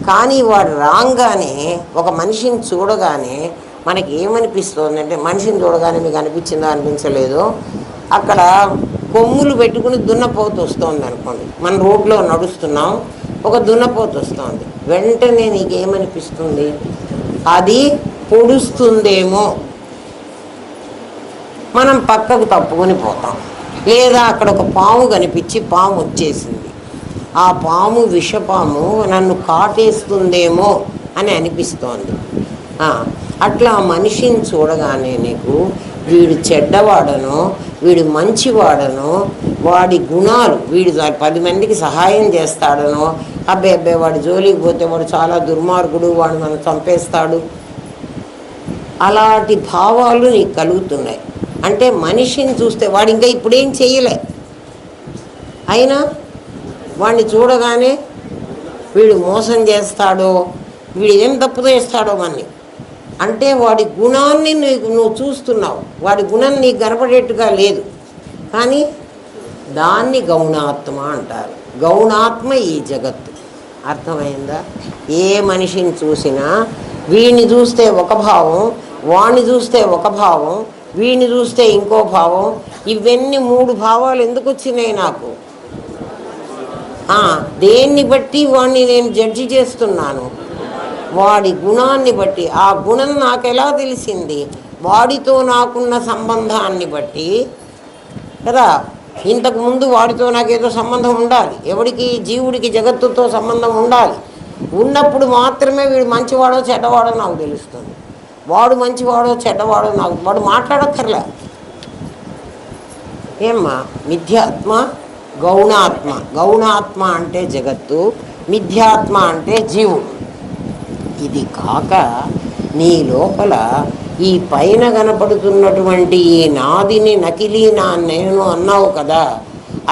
కానీ వాడు రాగానే, ఒక మనిషిని చూడగానే మనకి ఏమనిపిస్తుంది అంటే, మనిషిని చూడగానే మీకు అనిపించిందో అనిపించలేదో, అక్కడ కొమ్ములు పెట్టుకుని దున్నపోతు వస్తుంది అనుకోండి. మన రోడ్లో నడుస్తున్నాం, ఒక దున్నపోతు వస్తుంది. వెంటనే నీకేమనిపిస్తుంది? అది పొడుస్తుందేమో, మనం పక్కకు తప్పుకొని పోతాం. లేదా అక్కడ ఒక పాము కనిపించి పాము వచ్చేసింది, ఆ పాము విషపాము నన్ను కాటేస్తుందేమో అని అనిపిస్తోంది. అట్లా మనిషిని చూడగానే నీకు వీడు చెడ్డవాడనో వీడు మంచివాడనో వాడి గుణాలు వీడు 10 మందికి సహాయం చేస్తాడనో అబ్బే వాడి జోలికి పోతే వాడు చాలా దుర్మార్గుడు, వాడు మనం చంపేస్తాడు, అలాంటి భావాలు నీకు కలుగుతున్నాయి. అంటే మనిషిని చూస్తే వాడు ఇంకా ఇప్పుడేం చెయ్యలే, అయినా వాడిని చూడగానే వీడు మోసం చేస్తాడో వీడు ఏం తప్పు చేస్తాడో అని అంటే వాడి గుణాన్ని నువ్వు చూస్తున్నావు, వాడి గుణం నీకు కనపడేట్టుగా లేదు, కానీ దాన్ని గౌణాత్మ అంటారు. గౌణాత్మ ఈ జగత్తు. అర్థమైందా? ఏ మనిషిని చూసినా వీడిని చూస్తే ఒక భావం, వాడిని చూస్తే ఒక భావం, వీడిని చూస్తే ఇంకో భావం. ఇవన్నీ 3 భావాలు ఎందుకు వచ్చినాయి నాకు? దేన్ని బట్టి వాడిని నేను జడ్జి చేస్తున్నాను? వాడి గుణాన్ని బట్టి. ఆ గుణం నాకు ఎలా తెలిసింది? వాడితో నాకున్న సంబంధాన్ని బట్టి కదా. ఇంతకుముందు వాడితో నాకేదో సంబంధం ఉండాలి, ఎవడికి? జీవుడికి జగత్తుతో సంబంధం ఉండాలి. ఉన్నప్పుడు మాత్రమే వీడు మంచివాడో చెడ్డవాడో నాకు తెలుస్తుంది. వాడు మంచివాడో చెడ్డవాడో వాడు మాట్లాడక్కర్లే. ఏమ్మా? మిథ్యాత్మ గౌణాత్మ. గౌణాత్మ అంటే జగత్తు, మిథ్యాత్మ అంటే జీవుడు. ఇది కాక నీ లోపల ఈ పైన కనపడుతున్నటువంటి ఈ నాదిని నకిలీ నేను అన్నావు కదా,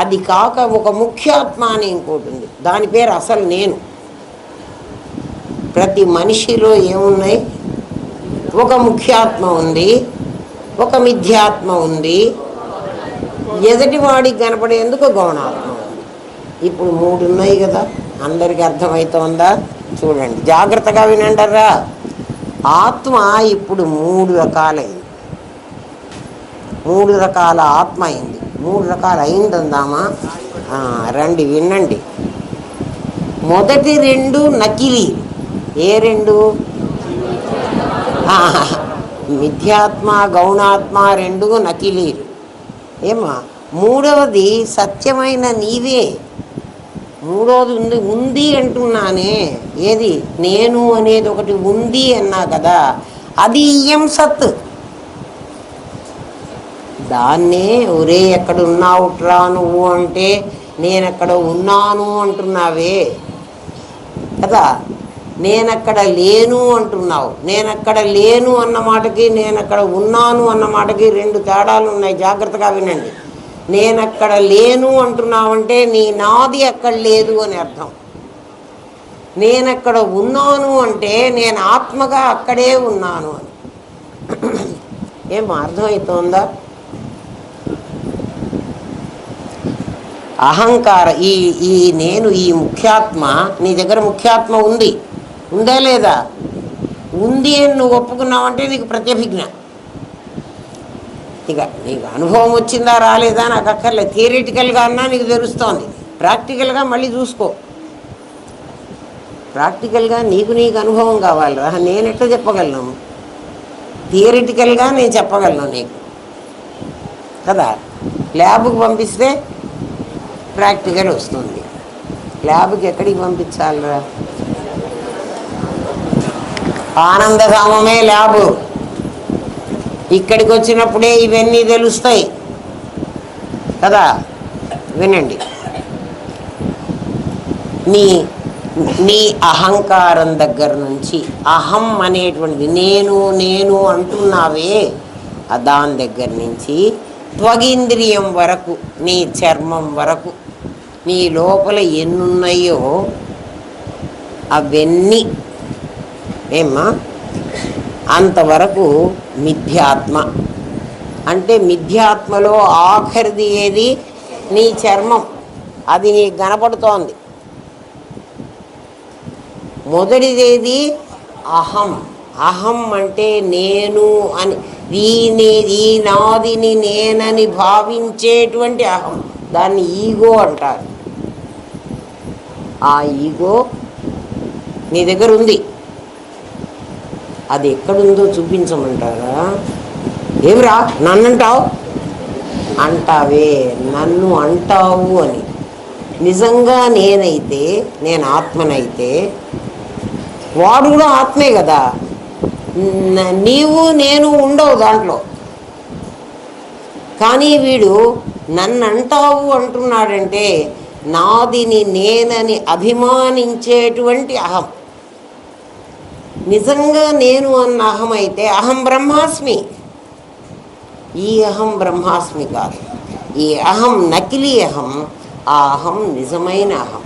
అది కాక ఒక ముఖ్యాత్మ అని ఇంకోటి ఉంది, దాని పేరు అసలు నేను. ప్రతి మనిషిలో ఏమున్నాయి? ఒక ముఖ్యాత్మ ఉంది, ఒక మిథ్యాత్మ ఉంది, ఎదుటివాడికి కనపడేందుకు గౌణాత్మ ఉంది. ఇప్పుడు 3 ఉన్నాయి కదా, అందరికీ అర్థమవుతోందా? చూడండి, జాగ్రత్తగా వినంటారా. ఆత్మ ఇప్పుడు 3 రకాలైంది. 3 రకాల ఆత్మ అయింది. 3 రకాలు అయిందందామా? రండి వినండి. మొదటి 2 నకిలీ. ఏ 2? మిథ్యాత్మ గౌణాత్మ 2 నకిలీలు. ఏమా? 3వది సత్యమైన నీవే. 3వది ఉంది అంటున్నానే. ఏది? నేను అనేది ఒకటి ఉంది అన్నా కదా, అది ఇయం సత్. దాన్నే ఒరే ఎక్కడున్నావుట్రా నువ్వు అంటే నేనెక్కడ ఉన్నాను అంటున్నావే కదా. నేనక్కడ లేను అంటున్నావు. నేనక్కడ లేను అన్న మాటకి నేనక్కడ ఉన్నాను అన్న మాటకి 2 తేడాలు ఉన్నాయి. జాగ్రత్తగా వినండి. నేనక్కడ లేను అంటున్నావంటే నీ నాది అక్కడ లేదు అని అర్థం. నేనక్కడ ఉన్నాను అంటే నేను ఆత్మగా అక్కడే ఉన్నాను అని. ఏం అర్థమవుతోందా? అహంకార ఈ నేను, ఈ ముఖ్యాత్మ, నీ దగ్గర ముఖ్యాత్మ ఉంది, ఉందా లేదా? ఉంది అని నువ్వు ఒప్పుకున్నావంటే నీకు ప్రత్యభిజ్ఞ. ఇక నీకు అనుభవం వచ్చిందా రాలేదా నాకు అక్కర్లేదు. థియరిటికల్గా అన్నా నీకు తెలుస్తోంది, ప్రాక్టికల్గా మళ్ళీ చూసుకో. ప్రాక్టికల్గా నీకు అనుభవం కావాలిరా. నేను ఎట్లా చెప్పగలను? థియరిటికల్గా నేను చెప్పగలను నీకు కదా. ల్యాబ్కి పంపిస్తే ప్రాక్టికల్ వస్తుంది. ల్యాబ్కి ఎక్కడికి పంపించాలిరా? ఆనందధామమే ల్యాబు. ఇక్కడికి వచ్చినప్పుడే ఇవన్నీ తెలుస్తాయి కదా. వినండి. నీ అహంకారం దగ్గర నుంచి, అహం అనేటువంటిది నేను అంటున్నావే, దాని దగ్గర నుంచి త్వగింద్రియం వరకు, నీ చర్మం వరకు, నీ లోపల ఎన్నున్నాయో అవన్నీ ఏమ్మా అంతవరకు మిథ్యాత్మ. అంటే మిథ్యాత్మలో ఆఖరిది ఏది? నీ చర్మం. అది నీకు కనపడుతోంది. మొదటిదేది? అహం. అహం అంటే నేను అని, ఈ నాదిని నేనని భావించేటువంటి అహం, దాన్ని ఈగో అంటారు. ఆ ఈగో నీ దగ్గర ఉంది. అది ఎక్కడుందో చూపించమంటారా? ఏమిరా నన్ను అంటావు? అంటావే, నన్ను అంటావు అని. నిజంగా నేనైతే, నేను ఆత్మనైతే వాడు కూడా ఆత్మే కదా. నీవు నేను ఉండవు దాంట్లో. కానీ వీడు నన్ను అంటావు అంటున్నాడంటే నాదిని నేనని అభిమానించేటువంటి అహం. నిజంగా నేను అన్న అహం అయితే అహం బ్రహ్మాస్మి. ఈ అహం బ్రహ్మాస్మి కాదు. ఈ అహం నకిలీ అహం. ఆ అహం నిజమైన అహం.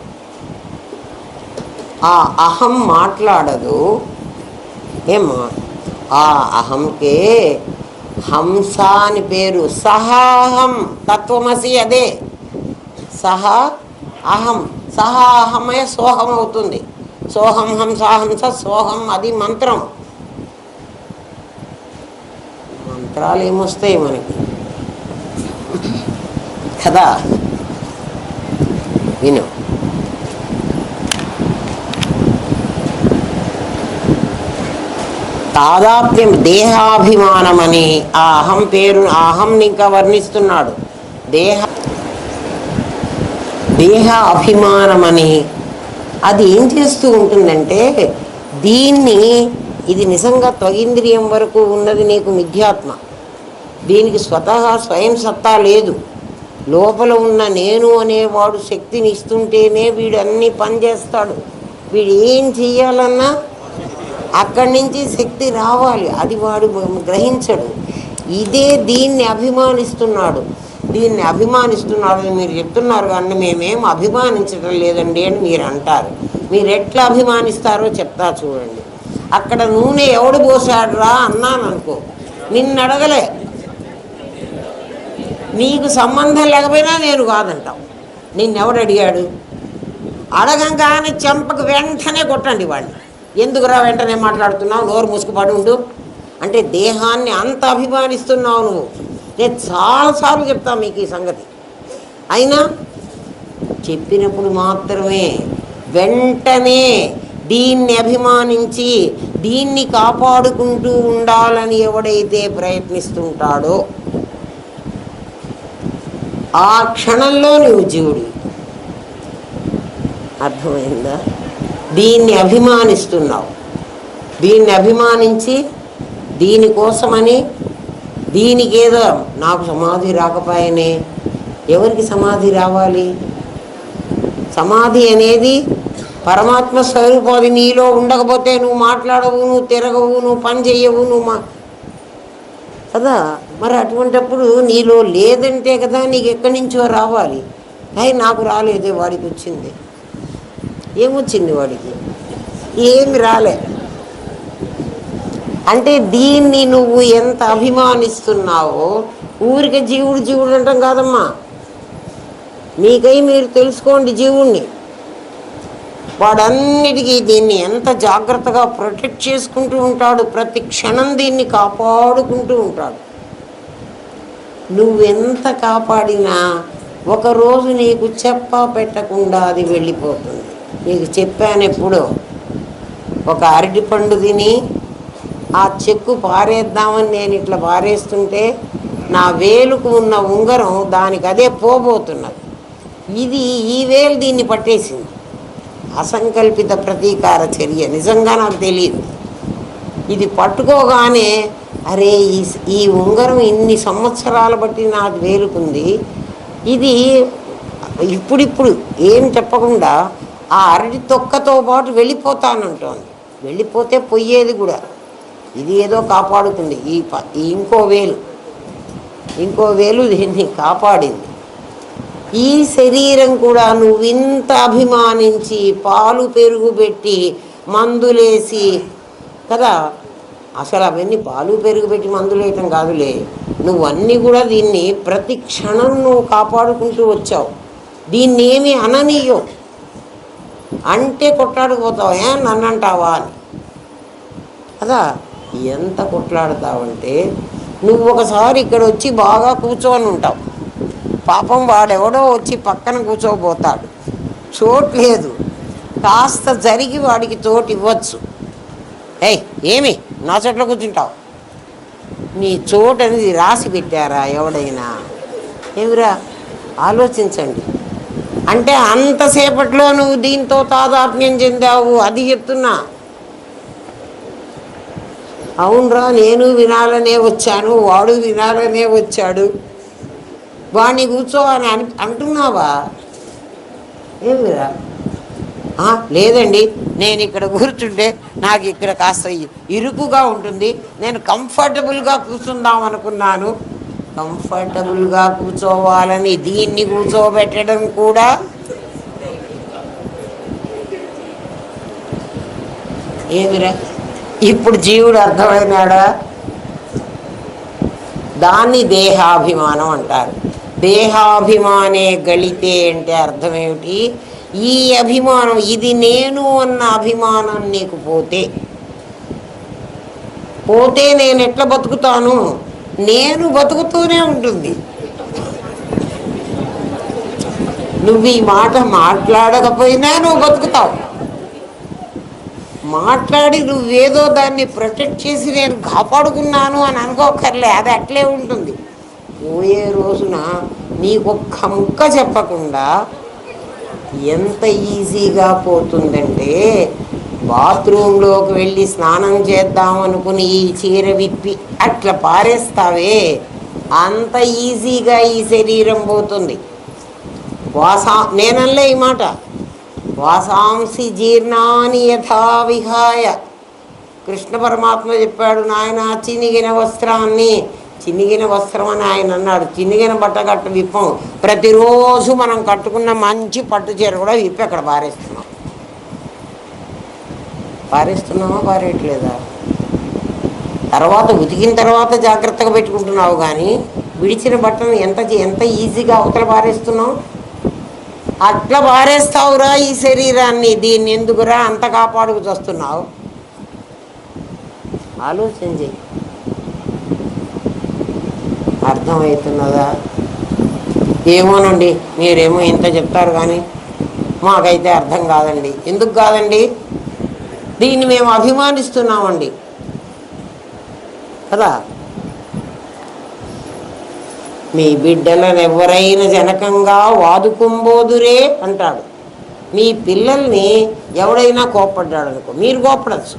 ఆ అహం మాట్లాడదు. ఏమో ఆ అహంకే హంస అని పేరు. సహాహం తత్వమసి, అదే సహా అహం. సహా అహమే సోహం అవుతుంది. సోహం హంస సోహం, అది మంత్రం. మంత్రాలు ఏమొస్తాయి మనకి కదా. విను. తాదాత్మ్యం దేహాభిమానమని ఆ అహం పేరు, ఆ అహంని ఇంకా వర్ణిస్తున్నాడు. దేహ అభిమానమని అది ఏం చేస్తూ ఉంటుందంటే దీన్ని, ఇది నిజంగా త్వగింద్రియం వరకు ఉన్నది నీకు మిథ్యాత్మ. దీనికి స్వతహా స్వయం సత్తా లేదు. లోపల ఉన్న నేను అనేవాడు శక్తిని ఇస్తుంటేనే వీడు అన్నీ పనిచేస్తాడు. వీడు ఏం చెయ్యాలన్నా అక్కడి నుంచి శక్తి రావాలి. అది వాడు గ్రహించడు. ఇదే దీన్ని అభిమానిస్తున్నాడు. దీన్ని అభిమానిస్తున్నాడని మీరు చెప్తున్నారు, కానీ మేమేం అభిమానించడం లేదండి అని మీరు అంటారు. మీరు ఎట్లా అభిమానిస్తారో చెప్తా చూడండి. అక్కడ నూనె ఎవడు పోసాడురా అన్నాను అనుకో, నిన్ను అడగలే, నీకు సంబంధం లేకపోయినా నేను కాదంటావు. నిన్నెవడు అడిగాడు? అడగంగానే చెంపకు వెంటనే కొట్టండి వాడిని. ఎందుకురా వెంటనే మాట్లాడుతున్నావు, నోరు మూసుకుపడి ఉండు అంటే దేహాన్ని అంత అభిమానిస్తున్నావు నువ్వు. నేను చాలాసార్లు చెప్తాను మీకు ఈ సంగతి. అయినా చెప్పినప్పుడు మాత్రమే వెంటనే దీన్ని అభిమానించి దీన్ని కాపాడుకుంటూ ఉండాలని ఎవడైతే ప్రయత్నిస్తుంటాడో ఆ క్షణంలో నువ్వు జీవుడి. అర్థమైందా? దీన్ని అభిమానిస్తున్నావు. దీన్ని అభిమానించి దీనికోసమని, దీనికేదో నాకు సమాధి రాకపోయానే. ఎవరికి సమాధి రావాలి? సమాధి అనేది పరమాత్మ స్వరూపం. అది నీలో ఉండకపోతే నువ్వు మాట్లాడవు, నువ్వు తిరగవు, నువ్వు పని చెయ్యవు, నువ్వు కదా. మరి అటువంటిప్పుడు నీలో లేదంటే కదా నీకు ఎక్కడి నుంచో రావాలి. అయ్యి నాకు రాలేదే, వాడికి వచ్చింది. ఏమొచ్చింది వాడికి? ఏమి రాలే. అంటే దీన్ని నువ్వు ఎంత అభిమానిస్తున్నావో, ఊరికే జీవుడు జీవుడు అంటాం కాదమ్మా. మీకై మీరు తెలుసుకోండి జీవుణ్ణి. వాడన్నిటికీ దీన్ని ఎంత జాగ్రత్తగా ప్రొటెక్ట్ చేసుకుంటూ ఉంటాడు. ప్రతి క్షణం దీన్ని కాపాడుకుంటూ ఉంటాడు. నువ్వెంత కాపాడినా ఒకరోజు నీకు చెప్పా పెట్టకుండా అది వెళ్ళిపోతుంది. నీకు చెప్పాను ఎప్పుడో, ఒక అరటిపండు తిని ఆ చెక్కు పారేద్దామని నేను ఇట్లా పారేస్తుంటే నా వేలుకు ఉన్న ఉంగరం దానికి అదే పోబోతున్నది. ఈ వేలు దీన్ని పట్టేసింది. అసంకల్పిత ప్రతీకార చర్య. నిజంగా నాకు తెలియదు. ఇది పట్టుకోగానే అరే ఈ ఉంగరం ఇన్ని సంవత్సరాలు బట్టి నాకు వేలుకుంది, ఇది ఇప్పుడిప్పుడు ఏం చెప్పకుండా ఆ అరటి తొక్కతో పాటు వెళ్ళిపోతానంటోంది. వెళ్ళిపోతే పొయ్యేది కూడా. ఇది ఏదో కాపాడుతుంది. ఇంకో వేలు దీన్ని కాపాడింది. ఈ శరీరం కూడా నువ్వు ఇంత అభిమానించి పాలు పెరుగు పెట్టి మందులేసి కదా. అసలు అవన్నీ పాలు పెరుగు పెట్టి మందులు వేయటం కాదులే. నువ్వన్నీ కూడా దీన్ని ప్రతి క్షణం నువ్వు కాపాడుకుంటూ వచ్చావు. దీన్ని ఏమి అననీయం. అంటే కొట్లాడిపోతావు. నన్ను అంటావా అని కదా. ఎంత కొట్లాడతావంటే నువ్వు ఒకసారి ఇక్కడ వచ్చి బాగా కూర్చొని ఉంటావు. పాపం వాడెవడో వచ్చి పక్కన కూర్చోబోతాడు. చోటు లేదు. కాస్త జరిగి వాడికి చోటు ఇవ్వచ్చు. ఏమి నా చోట్ల కూర్చుంటావు? నీ చోటు అనేది రాసి పెట్టారా ఎవడైనా? ఏమిరా ఆలోచించండి. అంటే అంతసేపట్లో నువ్వు దీంతో తాదాత్మ్యం చెందావు, అది చెప్తున్నా. అవునరా, నేను వినాలనే వచ్చాను, వాడు వినాలనే వచ్చాడు, వాడిని కూర్చో అని అంటున్నావా? ఏమిరా? లేదండి, నేను ఇక్కడ కూర్చుంటే నాకు ఇక్కడ కాస్త ఇరుకుగా ఉంటుంది, నేను కంఫర్టబుల్గా కూర్చుందాం అనుకున్నాను. కంఫర్టబుల్గా కూర్చోవాలని దీన్ని కూర్చోబెట్టడం కూడా ఏమిరా? ఇప్పుడు జీవుడు అర్థమైనాడా? దాన్ని దేహాభిమానం అంటారు. దేహాభిమానే గళితే అంటే అర్థం ఏమిటి? ఈ అభిమానం, ఇది నేను అన్న అభిమానం నీకు పోతే నేను ఎట్లా బతుకుతాను? నేను బతుకుతూనే ఉంటుంది. నువ్వు ఈ మాట మాట్లాడకపోయినా నువ్వు బతుకుతావు. మాట్లాడి నువ్వేదో దాన్ని ప్రొటెక్ట్ చేసి నేను కాపాడుకున్నాను అని అనుకోకర్లే, అది అట్లే ఉంటుంది. పోయే రోజున నీకొక్క ముక్క చెప్పకుండా ఎంత ఈజీగా పోతుందంటే, బాత్రూంలోకి వెళ్ళి స్నానం చేద్దామనుకుని ఈ చీర విప్పి అట్లా పారేస్తావే, అంత ఈజీగా ఈ శరీరం పోతుంది. నేనల్లే ఈ మాట, వాసాంసి జీర్ణాని యథా విహాయ. కృష్ణ పరమాత్మ చెప్పాడు, నాయన చినిగిన వస్త్రాన్ని, చినిగిన వస్త్రం అని ఆయన అన్నాడు. చినిగిన బట్ట కట్టు విప్పం, ప్రతిరోజు మనం కట్టుకున్న మంచి పట్టు చీర కూడా విప్పి అక్కడ పారేస్తున్నామా పారేయట్లేదా? తర్వాత ఉతికిన తర్వాత జాగ్రత్తగా పెట్టుకుంటున్నావు, కానీ విడిచిన బట్టను ఎంత ఈజీగా అవతల పారేస్తున్నావు. అట్లా పారేస్తావురా ఈ శరీరాన్ని, దీన్ని ఎందుకురా అంత కాపాడుకు చూస్తున్నావు? ఆలోచన చెయ్యి. అర్థమవుతున్నదా? ఏమోనండి, మీరేమో ఇంత చెప్తారు కానీ మాకైతే అర్థం కాదండి. ఎందుకు కాదండి? దీన్ని మేము అభిమానిస్తున్నామండి కదా. మీ బిడ్డలను ఎవరైనా జనకంగా వాదుకుంబోదురే అంటాడు. మీ పిల్లల్ని ఎవడైనా కోప్పడ్డాడు అనుకో, మీరు కోప్పడచ్చు.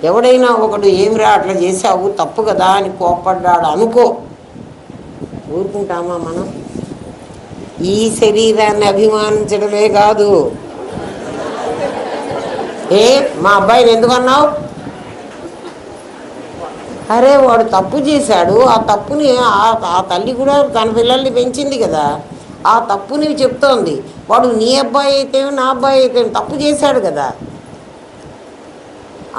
ఎవడైనా ఒకడు ఏమిరా అట్లా చేసావు తప్పు కదా అని కోప్పడ్డాడు అనుకో, ఊరుకుంటామా మనం? ఈ శరీరాన్ని అభిమానించడమే కాదు, మా అబ్బాయిని ఎందుకన్నావు? అరే వాడు తప్పు చేశాడు, ఆ తప్పుని ఆ తల్లి కూడా తన పిల్లల్ని పెంచింది కదా, ఆ తప్పుని చెప్తోంది. వాడు నీ అబ్బాయి అయితే నా అబ్బాయి అయితే తప్పు చేశాడు కదా.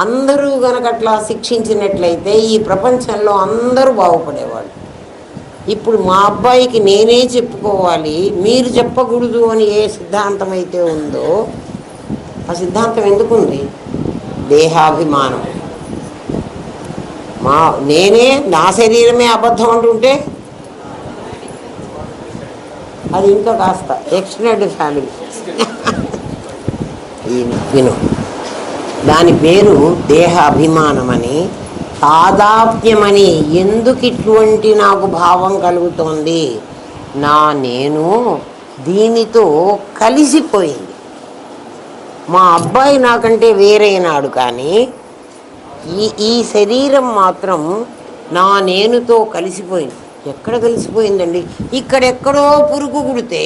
అందరూ గనక అట్లా శిక్షించినట్లయితే ఈ ప్రపంచంలో అందరూ బాగుపడేవాళ్ళు. ఇప్పుడు మా అబ్బాయికి నేనే చెప్పుకోవాలి, మీరు చెప్పకూడదు అని ఏ సిద్ధాంతం అయితే ఉందో ఆ సిద్ధాంతం ఎందుకుంది? దేహాభిమానం. నేనే నా శరీరమే అబద్ధం అంటుంటే అది ఇంకా కాస్త ఎక్స్టెండెడ్ ఫ్యామిలీ. విను, దాని పేరు దేహ అభిమానమని, తాదాత్మ్యమని. ఎందుకు ఇటువంటి నాకు భావం కలుగుతోంది? నా నేను దీనితో కలిసిపోయింది. మా అబ్బాయి నాకంటే వేరైనాడు, కానీ ఈ శరీరం మాత్రం నా నేనుతో కలిసిపోయింది. ఎక్కడ కలిసిపోయిందండి? ఇక్కడెక్కడో పురుగు కుడితే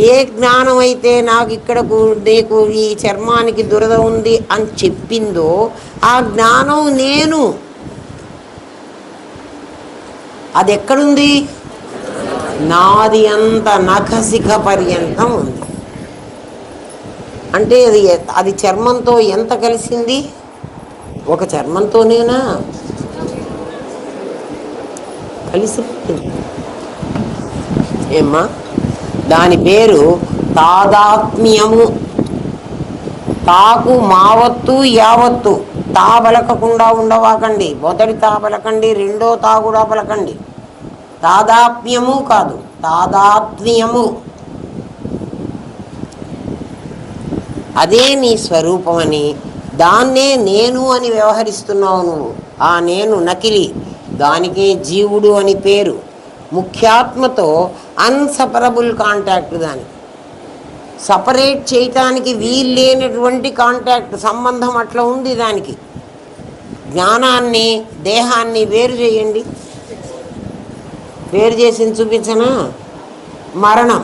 ఏ జ్ఞానం అయితే నాకు ఇక్కడ నీకు ఈ చర్మానికి దురద ఉంది అని చెప్పిందో ఆ జ్ఞానం నేను. అది ఎక్కడుంది? నాది అంత నఖశిఖ పర్యంతం ఉంది. అంటే అది చర్మంతో ఎంత కలిసింది? ఒక చర్మంతోనేనా కలిసిపోయింది? ఏమ్మా, దాని పేరు తాదాత్మ్యము. తాకు మావత్తు యావత్తు. తా బలకకుండా ఉండవాకండి. మొదటి తా బలకండి, రెండో తా కూడా బలకండి. తాదాత్మ్యము కాదు, తాదాత్మ్యము. అదే నీ స్వరూపమని, దాన్నే నేను అని వ్యవహరిస్తున్నావు నువ్వు. ఆ నేను నకిలీ, దానికే జీవుడు అని పేరు. ముఖ్యాత్మతో అన్సపరబుల్ కాంటాక్ట్. దానికి సపరేట్ చేయటానికి వీల్లేనటువంటి కాంటాక్ట్, సంబంధం అట్లా ఉంది దానికి. జ్ఞానాన్ని దేహాన్ని వేరు చేయండి, వేరు చేసి చూపించనా? మరణం.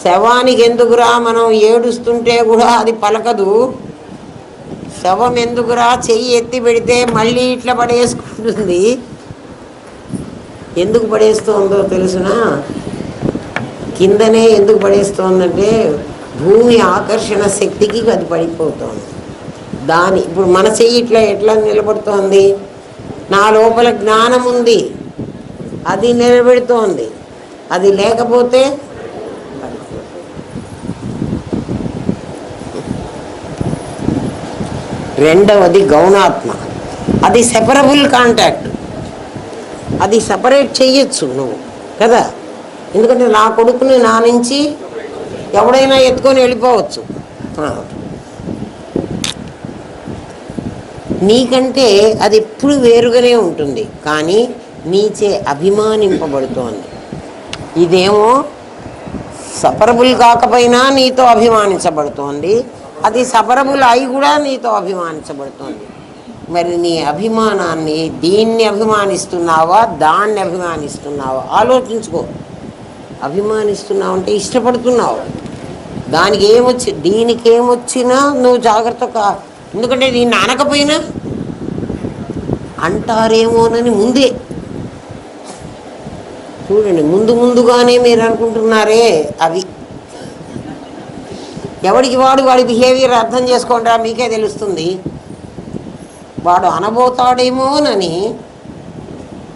శవానికి ఎందుకురా మనం ఏడుస్తుంటే కూడా అది పలకదు, శవం ఎందుకురా చెయ్యి ఎత్తి పెడితే మళ్ళీ ఇట్లా పడేసుకుంటుంది. ఎందుకు పడేస్తుందో తెలుసునా? కిందనే ఎందుకు పడేస్తోందంటే భూమి ఆకర్షణ శక్తికి అది పడిపోతుంది. ఇప్పుడు మన చెయ్యి ఇట్లా ఎట్లా నిలబడుతోంది? నా లోపల జ్ఞానం ఉంది, అది నిలబెడుతోంది. అది లేకపోతే రెండవది గౌణాత్మ. అది సెపరబుల్ కాంటాక్ట్, అది సపరేట్ చెయ్యొచ్చు నువ్వు కదా. ఎందుకంటే నా కొడుకుని నా నుంచి ఎవడైనా ఎత్తుకొని వెళ్ళిపోవచ్చు. నీకంటే అది ఎప్పుడు వేరుగానే ఉంటుంది, కానీ నీచే అభిమానింపబడుతోంది. ఇదేమో సపరబుల్ కాకపోయినా నీతో అభిమానించబడుతోంది, అది సపరబుల్ అయి కూడా నీతో అభిమానించబడుతోంది. మరి నీ అభిమానాన్ని దీన్ని అభిమానిస్తున్నావా, దాన్ని అభిమానిస్తున్నావా? ఆలోచించుకో. అభిమానిస్తున్నావు అంటే ఇష్టపడుతున్నావు, దీనికి ఏమొచ్చినా నువ్వు జాగ్రత్తగా. ఎందుకంటే దీన్ని అనకపోయినా అంటారేమోనని ముందే చూడండి, ముందుగానే మీరు అనుకుంటున్నారే అవి. ఎవడికి వాడి బిహేవియర్ అర్థం చేసుకోండి, మీకే తెలుస్తుంది. వాడు అనబోతాడేమోనని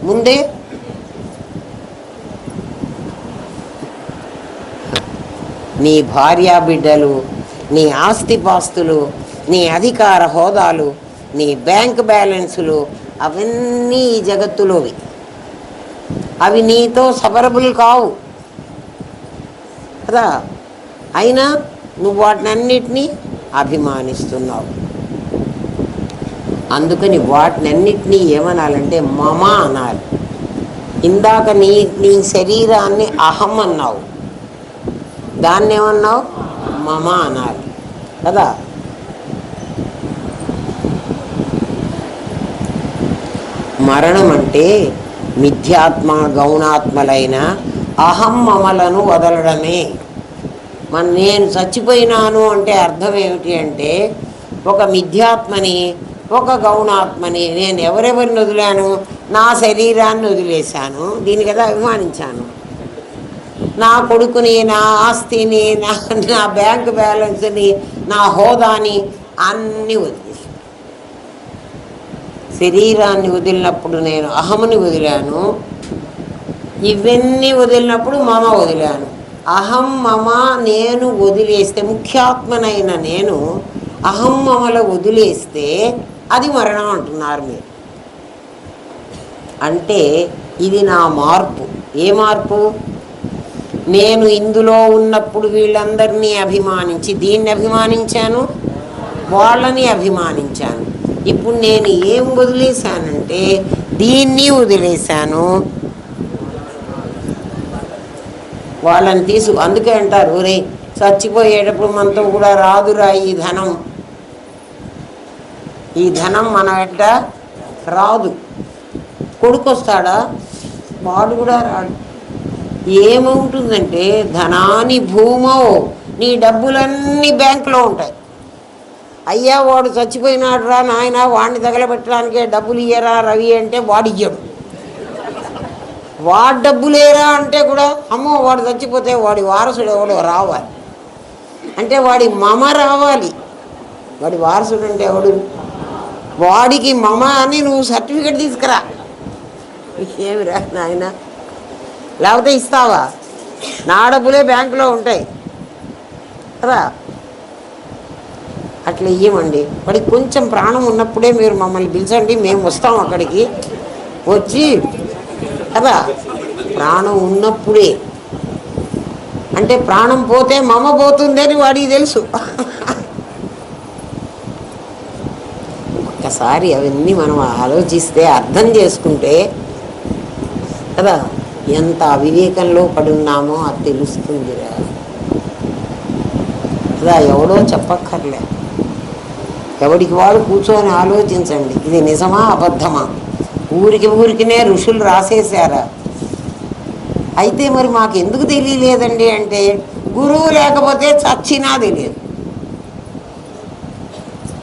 ముందే నీ భార్యా బిడ్డలు, నీ ఆస్తిపాస్తులు, నీ అధికార హోదాలు, నీ బ్యాంక్ బ్యాలెన్సులు, అవన్నీ ఈ జగత్తులోవి. అవి నీతో సపరబుల్ కావు కదా. అయినా నువ్వు వాటినన్నిటినీ అభిమానిస్తున్నావు. అందుకని వాటినన్నిటినీ ఏమనాలంటే మమ అనాలి. ఇందాక నీ శరీరాన్ని అహం అన్నావు, దాన్ని ఏమన్నావు? మమ అనాలి కదా. మరణం అంటే మిథ్యాత్మ గౌణాత్మలైన అహం మమలను వదలడమే. నేను చచ్చిపోయినాను అంటే అర్థం ఏమిటి అంటే, ఒక మిథ్యాత్మని ఒక గౌణాత్మని నేను ఎవరెవరిని వదిలాను? నా శరీరాన్ని వదిలేశాను, దీని కదా అభిమానించాను. నా కొడుకుని, నా ఆస్తిని, నా బ్యాంక్ బ్యాలెన్స్ని, నా హోదాని అన్నీ వదిలేశాను. శరీరాన్ని వదిలినప్పుడు నేను అహముని వదిలాను, ఇవన్నీ వదిలినప్పుడు మమ వదిలాను. అహం మమ నేను వదిలేస్తే, ముఖ్యాత్మనైన నేను అహం మమల వదిలేస్తే అది మరణం అంటున్నారు మీరు. అంటే ఇది నా మార్పు. ఏ మార్పు? నేను ఇందులో ఉన్నప్పుడు వీళ్ళందరినీ అభిమానించి దీన్ని అభిమానించాను, వాళ్ళని అభిమానించాను. ఇప్పుడు నేను ఏం వదిలేశానంటే దీన్ని వదిలేశాను, వాళ్ళని అందుకే అంటారు, రే చచ్చిపోయేటప్పుడు మనతో కూడా రాదురా ఈ ధనం, ఈ ధనం మన వెంట రాదు. కొడుకు వస్తాడా? వాడు కూడా రాడు. ఏమవుతుందంటే ధనాని భూమో, నీ డబ్బులన్నీ బ్యాంకులో ఉంటాయి. అయ్యా వాడు చచ్చిపోయినాడు రా నాయన, వాడిని తగలబెట్టడానికే డబ్బులు ఇయ్యరా రవి అంటే వాడు ఇయ్యడు. వాడు డబ్బులేరా అంటే కూడా అమ్మో వాడు చచ్చిపోతే వాడి వారసుడు ఎవడో రావాలి అంటే వాడి మమ రావాలి. వాడి వారసుడు అంటే ఎవడు? వాడికి మమ అని నువ్వు సర్టిఫికెట్ తీసుకురా. ఏమిరా నాయన, లేకపోతే ఇస్తావా? నా డబ్బులే బ్యాంకులో ఉంటాయి కదా. అట్లా ఇయ్యమండి. వాడికి కొంచెం ప్రాణం ఉన్నప్పుడే మీరు మమ్మల్ని పిలిచండి, మేము వస్తాం అక్కడికి వచ్చి కదా. ప్రాణం ఉన్నప్పుడే అంటే ప్రాణం పోతే మమ పోతుందని వాడికి తెలుసు. ఒక్కసారి అవన్నీ మనం ఆలోచిస్తే, అర్థం చేసుకుంటే కదా. ఎంత అవివేకంలో పడున్నామో అది తెలుస్తుందిరా కదా. ఎవడో చెప్పక్కర్లే, ఎవడికి వాడు కూర్చొని ఆలోచించండి, ఇది నిజమా అబద్ధమా. ఊరికినే ఋషులు రాసేశారా. అయితే మరి మాకు ఎందుకు తెలియలేదండి అంటే, గురువు లేకపోతే చచ్చినా తెలియదు.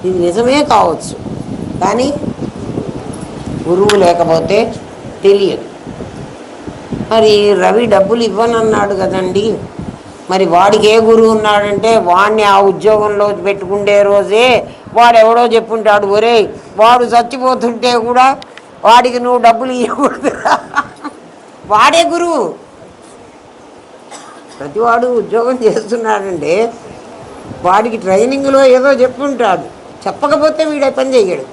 ఇది నిజమే కావచ్చు, కానీ గురువు లేకపోతే తెలియదు. మరి రవి డబ్బులు ఇవ్వనన్నాడు కదండి, మరి వాడికి ఏ గురువు ఉన్నాడంటే, వాడిని ఆ ఉద్యోగంలో పెట్టుకుండే రోజే వాడు ఎవడో చెప్పుంటాడు, ఒరే వాడు చచ్చిపోతుంటే కూడా వాడికి నువ్వు డబ్బులు ఇవ్వకూడదు. వాడే గురువు. ప్రతివాడు ఉద్యోగం చేస్తున్నాడంటే వాడికి ట్రైనింగ్లో ఏదో చెప్పుంటాడు, చెప్పకపోతే వీడే పని చేయడు.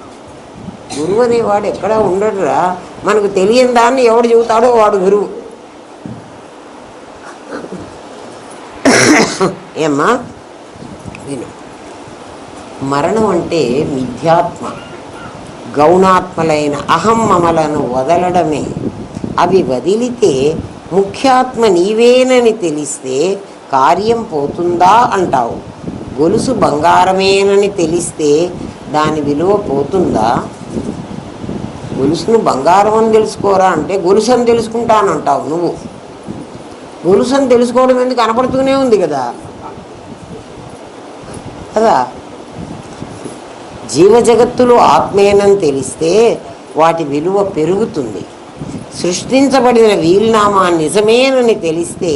గురువు అనేవాడు ఎక్కడా ఉండడురా. మనకు తెలియని దాన్ని ఎవడు చెబుతాడో వాడు గురువు. ఏమ్మా విను. మరణం అంటే మిథ్యాత్మ, గౌణాత్మలైన అహం మమలను వదలడమే. అవి వదిలితే ముఖ్యాత్మ నీవేనని తెలిస్తే కార్యం పోతుందా అంటావు. గొలుసు బంగారమేనని తెలిస్తే దాని విలువ పోతుందా. గొలుసును బంగారం అని తెలుసుకోరా అంటే, గొలుసు అని తెలుసుకుంటానంటావు నువ్వు. గొలుసు అని తెలుసుకోవడం ఎందుకు, కనపడుతూనే ఉంది కదా కదా. జీవజగత్తులు ఆత్మేనని తెలిస్తే వాటి విలువ పెరుగుతుంది. సృష్టించబడిన వీలునామా నిజమేనని తెలిస్తే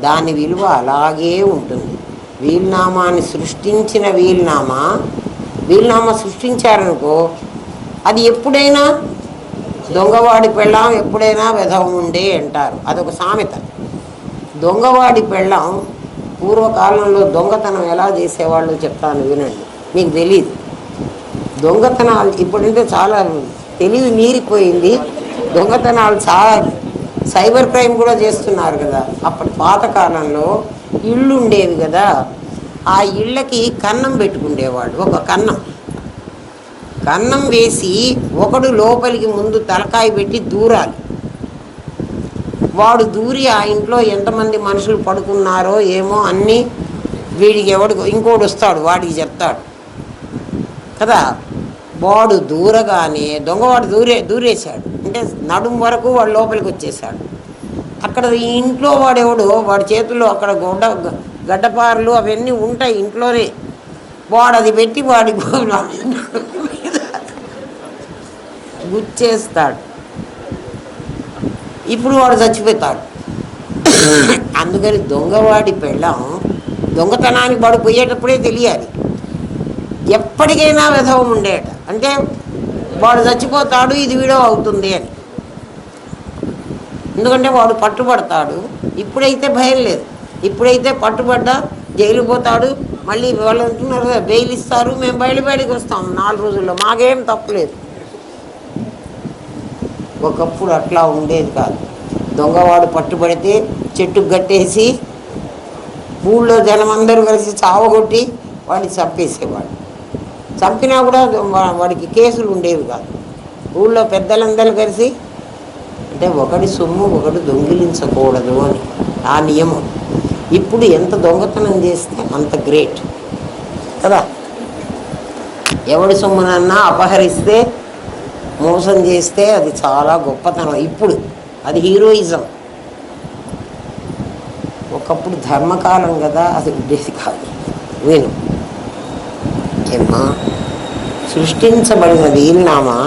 దాని విలువ అలాగే ఉంటుంది. వీలునామాన్ని సృష్టించిన వీలునామా సృష్టించారనుకో, అది ఎప్పుడైనా దొంగవాడి పెళ్ళాం ఎప్పుడైనా వెధవ ఉండే అంటారు. అదొక సామెత. దొంగవాడి పెళ్ళాం పూర్వకాలంలో దొంగతనం ఎలా చేసేవాళ్ళు చెప్తాను వినండి, మీకు తెలీదు. దొంగతనాలు ఇప్పుడంటే చాలా తెలివి మీరిపోయింది. దొంగతనాలు చాలా సైబర్ క్రైమ్ కూడా చేస్తున్నారు కదా. అప్పటి పాతకాలంలో ఇళ్ళు ఉండేవి కదా, ఆ ఇళ్ళకి కన్నం పెట్టుకుండేవాడు. ఒక కన్నం వేసి ఒకడు లోపలికి ముందు తలకాయ పెట్టి దూరాలి. వాడు దూరి ఆ ఇంట్లో ఎంతమంది మనుషులు పడుకున్నారో ఏమో అన్నీ వీడికి ఇంకోటి వస్తాడు వాడికి చెప్తాడు కదా. వాడు దూరగానే దొంగవాడు దూరేశాడు అంటే నడుము వరకు వాడు లోపలికి వచ్చేసాడు. అక్కడ ఈ ఇంట్లో వాడి చేతుల్లో అక్కడ గడ్డపారలు అవన్నీ ఉంటాయి ఇంట్లోనే. వాడు అది పెట్టి వాడి గుచ్చేస్తాడు. ఇప్పుడు వాడు చచ్చిపోతాడు. అందుకని దొంగవాడి పెళ్ళం దొంగతనానికి వాడు పోయేటప్పుడే తెలియాలి. ఎప్పటికైనా విధవం ఉండేట అంటే వాడు చచ్చిపోతాడు, ఇది వీడో అవుతుంది అని. ఎందుకంటే వాడు పట్టుబడతాడు. ఇప్పుడైతే భయం లేదు. ఇప్పుడైతే పట్టుబడ్డా జైలు పోతాడు. మళ్ళీ వాళ్ళు అంటున్నారు కదా, బెయిల్ ఇస్తారు, మేము బయటికి వస్తాం 4 రోజుల్లో, మాకేం తప్పులేదు. ఒకప్పుడు అట్లా ఉండేది కాదు. దొంగవాడు పట్టుబడితే చెట్టుకు కట్టేసి ఊళ్ళో జనమందరూ కలిసి చావగొట్టి వాడిని చంపేసేవాడు. చంపినా కూడా వాడికి కేసులు ఉండేవి కాదు. ఊళ్ళో పెద్దలందరూ కలిసి, అంటే ఒకటి సొమ్ము ఒకటి దొంగిలించకూడదు అని ఆ నియమం. ఇప్పుడు ఎంత దొంగతనం చేస్తే అంత గ్రేట్ కదా. ఎవడి సొమ్మునన్నా అపహరిస్తే మోసం చేస్తే అది చాలా గొప్పతనం. ఇప్పుడు అది హీరోయిజం. ఒకప్పుడు ధర్మకాలం కదా, అది ఉండేది కాదు. విను ఏమ్మా, సృష్టించబడిన వీలునామా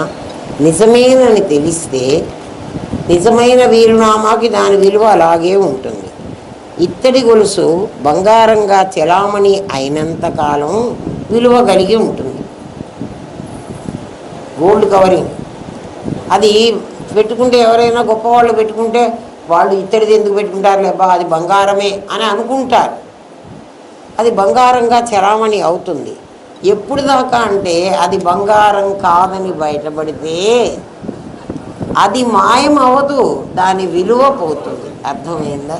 నిజమేనని తెలిస్తే నిజమైన వీలునామాకి దాని విలువ అలాగే ఉంటుంది. ఇత్తడి గొలుసు బంగారంగా చెలామణి అయినంతకాలం విలువ కలిగి ఉంటుంది. గోల్డ్ కవరింగ్ అది పెట్టుకుంటే, ఎవరైనా గొప్పవాళ్ళు పెట్టుకుంటే వాళ్ళు ఇత్తడిది ఎందుకు పెట్టుకుంటారు లేబా, అది బంగారమే అని అనుకుంటారు. అది బంగారంగా చలామణి అవుతుంది. ఎప్పుడు దాకా అంటే అది బంగారం కాదని బయటపడితే అది మాయం అవ్వదు, దాని విలువ పోతుంది. అర్థమైందా?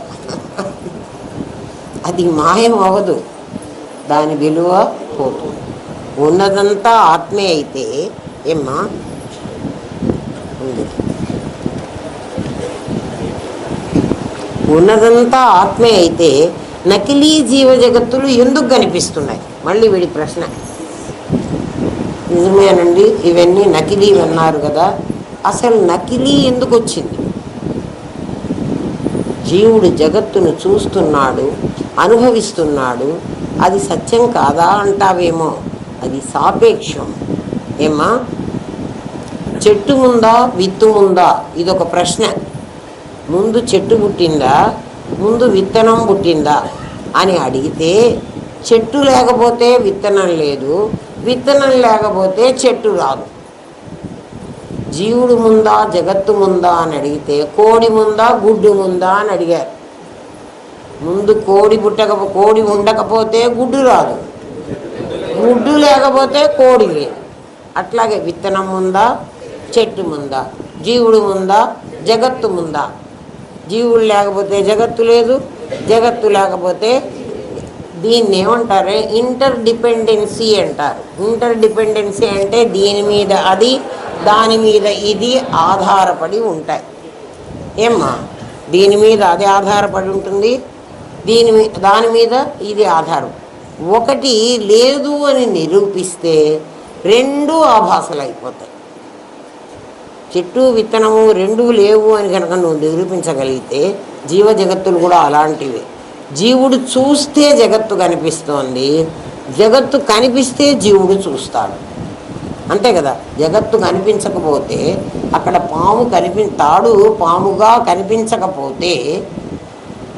అది మాయం అవ్వదు, దాని విలువ పోతుంది. ఉన్నదంతా ఆత్మే అయితే ఏమ్మా ఉంది. ఉన్నదంతా ఆత్మే అయితే నకిలీ జీవ జగత్తులు ఎందుకు కనిపిస్తున్నాయి? మళ్ళీ వీడి ప్రశ్న. నిజమేనండి, ఇవన్నీ నకిలీ అన్నారు కదా, అసలు నకిలీ ఎందుకు వచ్చింది? జీవుడు జగత్తును చూస్తున్నాడు, అనుభవిస్తున్నాడు, అది సత్యం కాదా అంటావేమో, అది సాపేక్షం. ఏమా, చెట్టు ముందా విత్తు ముందా? ఇదొక ప్రశ్న. ముందు చెట్టు పుట్టిందా, ముందు విత్తనం పుట్టిందా అని అడిగితే, చెట్టు లేకపోతే విత్తనం లేదు, విత్తనం లేకపోతే చెట్టు రాదు. జీవుడు ముందా జగత్తు ముందా అని అడిగితే, కోడి ముందా గుడ్డు ముందా అని అడిగారు. ముందు కోడి ఉండకపోతే గుడ్డు రాదు, గుడ్డు లేకపోతే కోడి లేదు. అట్లాగే విత్తనం ముందా చెట్టు ముందా, జీవుడు ముందా జగత్తు ముందా? జీవుడు లేకపోతే జగత్తు లేదు, జగత్తు లేకపోతే, దీన్ని ఏమంటారే ఇంటర్ డిపెండెన్సీ అంటారు. ఇంటర్ డిపెండెన్సీ అంటే దీని మీద అది, దాని మీద ఇది ఆధారపడి ఉంటాయి. ఏమ్మా, దీని మీద అది ఆధారపడి ఉంటుంది, దాని మీద ఇది ఆధారం. ఒకటి లేదు అని నిరూపిస్తే రెండు ఆభాసలు అయిపోతాయి. చెట్టు విత్తనము రెండూ లేవు అని కనుక నువ్వు నిరూపించగలిగితే, జీవ జగత్తులు కూడా అలాంటివే. జీవుడు చూస్తే జగత్తు కనిపిస్తోంది, జగత్తు కనిపిస్తే జీవుడు చూస్తాడు. అంతే కదా. జగత్తు కనిపించకపోతే, అక్కడ తాడు పాముగా కనిపించకపోతే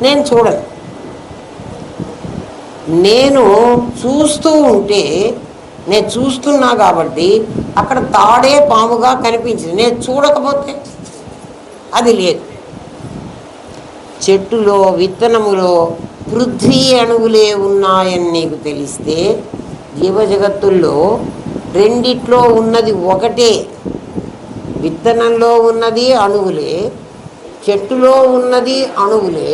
నేను చూడను. నేను చూస్తూ ఉంటే, నేను చూస్తున్నా కాబట్టి అక్కడ తాడే పాముగా కనిపించింది. నేను చూడకపోతే అది లేదు. చెట్టులో విత్తనములో పృథ్వీ అణువులే ఉన్నాయని నీకు తెలిస్తే, జీవజగత్తుల్లో రెండిట్లో ఉన్నది ఒకటే. విత్తనంలో ఉన్నది అణువులే, చెట్టులో ఉన్నది అణువులే.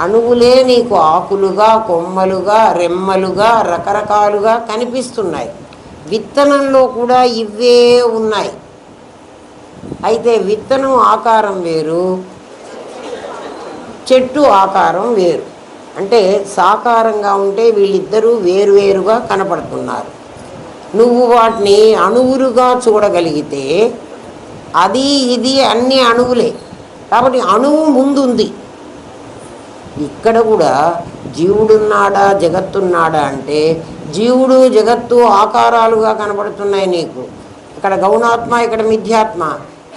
అణువులే నీకు ఆకులుగా, కొమ్మలుగా, రెమ్మలుగా, రకరకాలుగా కనిపిస్తున్నాయి. విత్తనంలో కూడా ఇవే ఉన్నాయి. అయితే విత్తనం ఆకారం వేరు, చెట్టు ఆకారం వేరు. అంటే సాకారంగా ఉంటే వీళ్ళిద్దరూ వేరువేరుగా కనపడుతున్నారు. నువ్వు వాటిని అణువులుగా చూడగలిగితే, అది ఇది అన్ని అణువులే. కాబట్టి అణువు ముందుంది. ఇక్కడ కూడా జీవుడున్నాడా జగత్తున్నాడా అంటే, జీవుడు జగత్తు ఆకారాలుగా కనబడుతున్నాయి నీకు. ఇక్కడ గౌణాత్మ, ఇక్కడ మిథ్యాత్మ.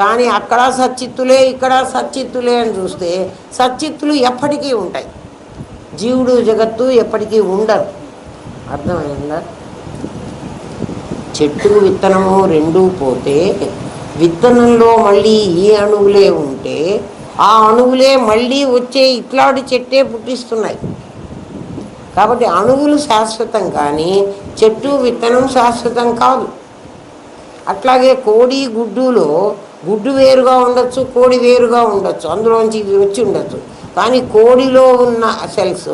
కానీ అక్కడ సచ్చిత్తులే, ఇక్కడ సచ్చిత్తులే అని చూస్తే సచ్చిత్తులు ఎప్పటికీ ఉంటాయి, జీవుడు జగత్తు ఎప్పటికీ ఉండరు. అర్థమైందా? చెట్టు విత్తనము రెండూ పోతే, విత్తనంలో మళ్ళీ ఈ అణువులే ఉంటే, ఆ అణువులే మళ్ళీ వచ్చే ఇట్లాంటి చెట్టే పుట్టిస్తున్నాయి. కాబట్టి అణువులు శాశ్వతం, కానీ చెట్టు విత్తనం శాశ్వతం కాదు. అట్లాగే కోడి గుడ్డులో గుడ్డు వేరుగా ఉండొచ్చు, కోడి వేరుగా ఉండొచ్చు, అందులోంచి వచ్చి ఉండొచ్చు. కానీ కోడిలో ఉన్న సెల్స్,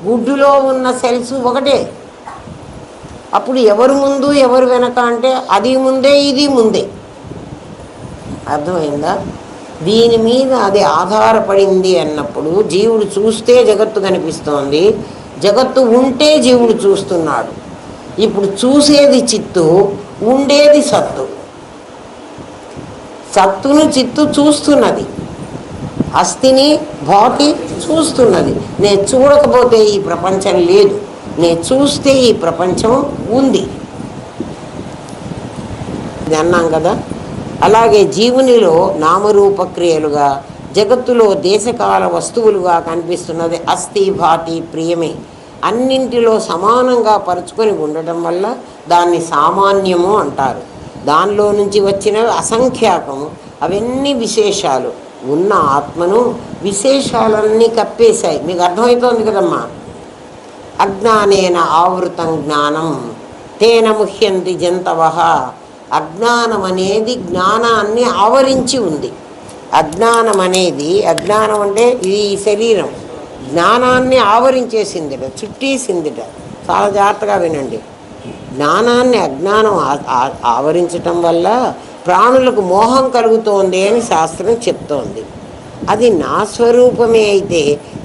గుడ్డులో ఉన్న సెల్స్ ఒకటే. అప్పుడు ఎవరు ముందు ఎవరు వెనక అంటే, అది ముందే ఇది ముందే. అర్థమైందా? దీని మీద అది ఆధారపడింది అన్నప్పుడు, జీవుడు చూస్తే జగత్తు కనిపిస్తోంది, జగత్తు ఉంటే జీవుడు చూస్తున్నాడు. ఇప్పుడు చూసేది చిత్తు, ఉండేది సత్తు. సత్తును చిత్తు చూస్తున్నది, అస్థిని భాతి చూస్తున్నది. నేను చూడకపోతే ఈ ప్రపంచం లేదు, నేను చూస్తే ఈ ప్రపంచం ఉంది. ఇది అన్నాం కదా. అలాగే జీవునిలో నామరూపక్రియలుగా, జగత్తులో దేశకాల వస్తువులుగా కనిపిస్తున్నది అస్థి భాతి ప్రియమే. అన్నింటిలో సమానంగా పరుచుకొని ఉండటం వల్ల దాన్ని సామాన్యము అంటారు. దానిలో నుంచి వచ్చినవి అసంఖ్యాకము. అవన్నీ విశేషాలు. ఉన్న ఆత్మను విశేషాలన్నీ కప్పేశాయి. మీకు అర్థమవుతోంది కదమ్మా. అజ్ఞానేన ఆవృతం జ్ఞానం తేన ముహ్యంతి జంతవః. అజ్ఞానం అనేది జ్ఞానాన్ని ఆవరించి ఉంది. అజ్ఞానం అనేది, అజ్ఞానం అంటే ఈ శరీరం జ్ఞానాన్ని ఆవరించేసిందిట, చుట్టేసిందిట. చాలా జాగ్రత్తగా వినండి. జ్ఞానాన్ని అజ్ఞానం ఆవరించటం వల్ల ప్రాణులకు మోహం కలుగుతోంది అని శాస్త్రం చెప్తోంది. అది నా స్వరూపమే అయితే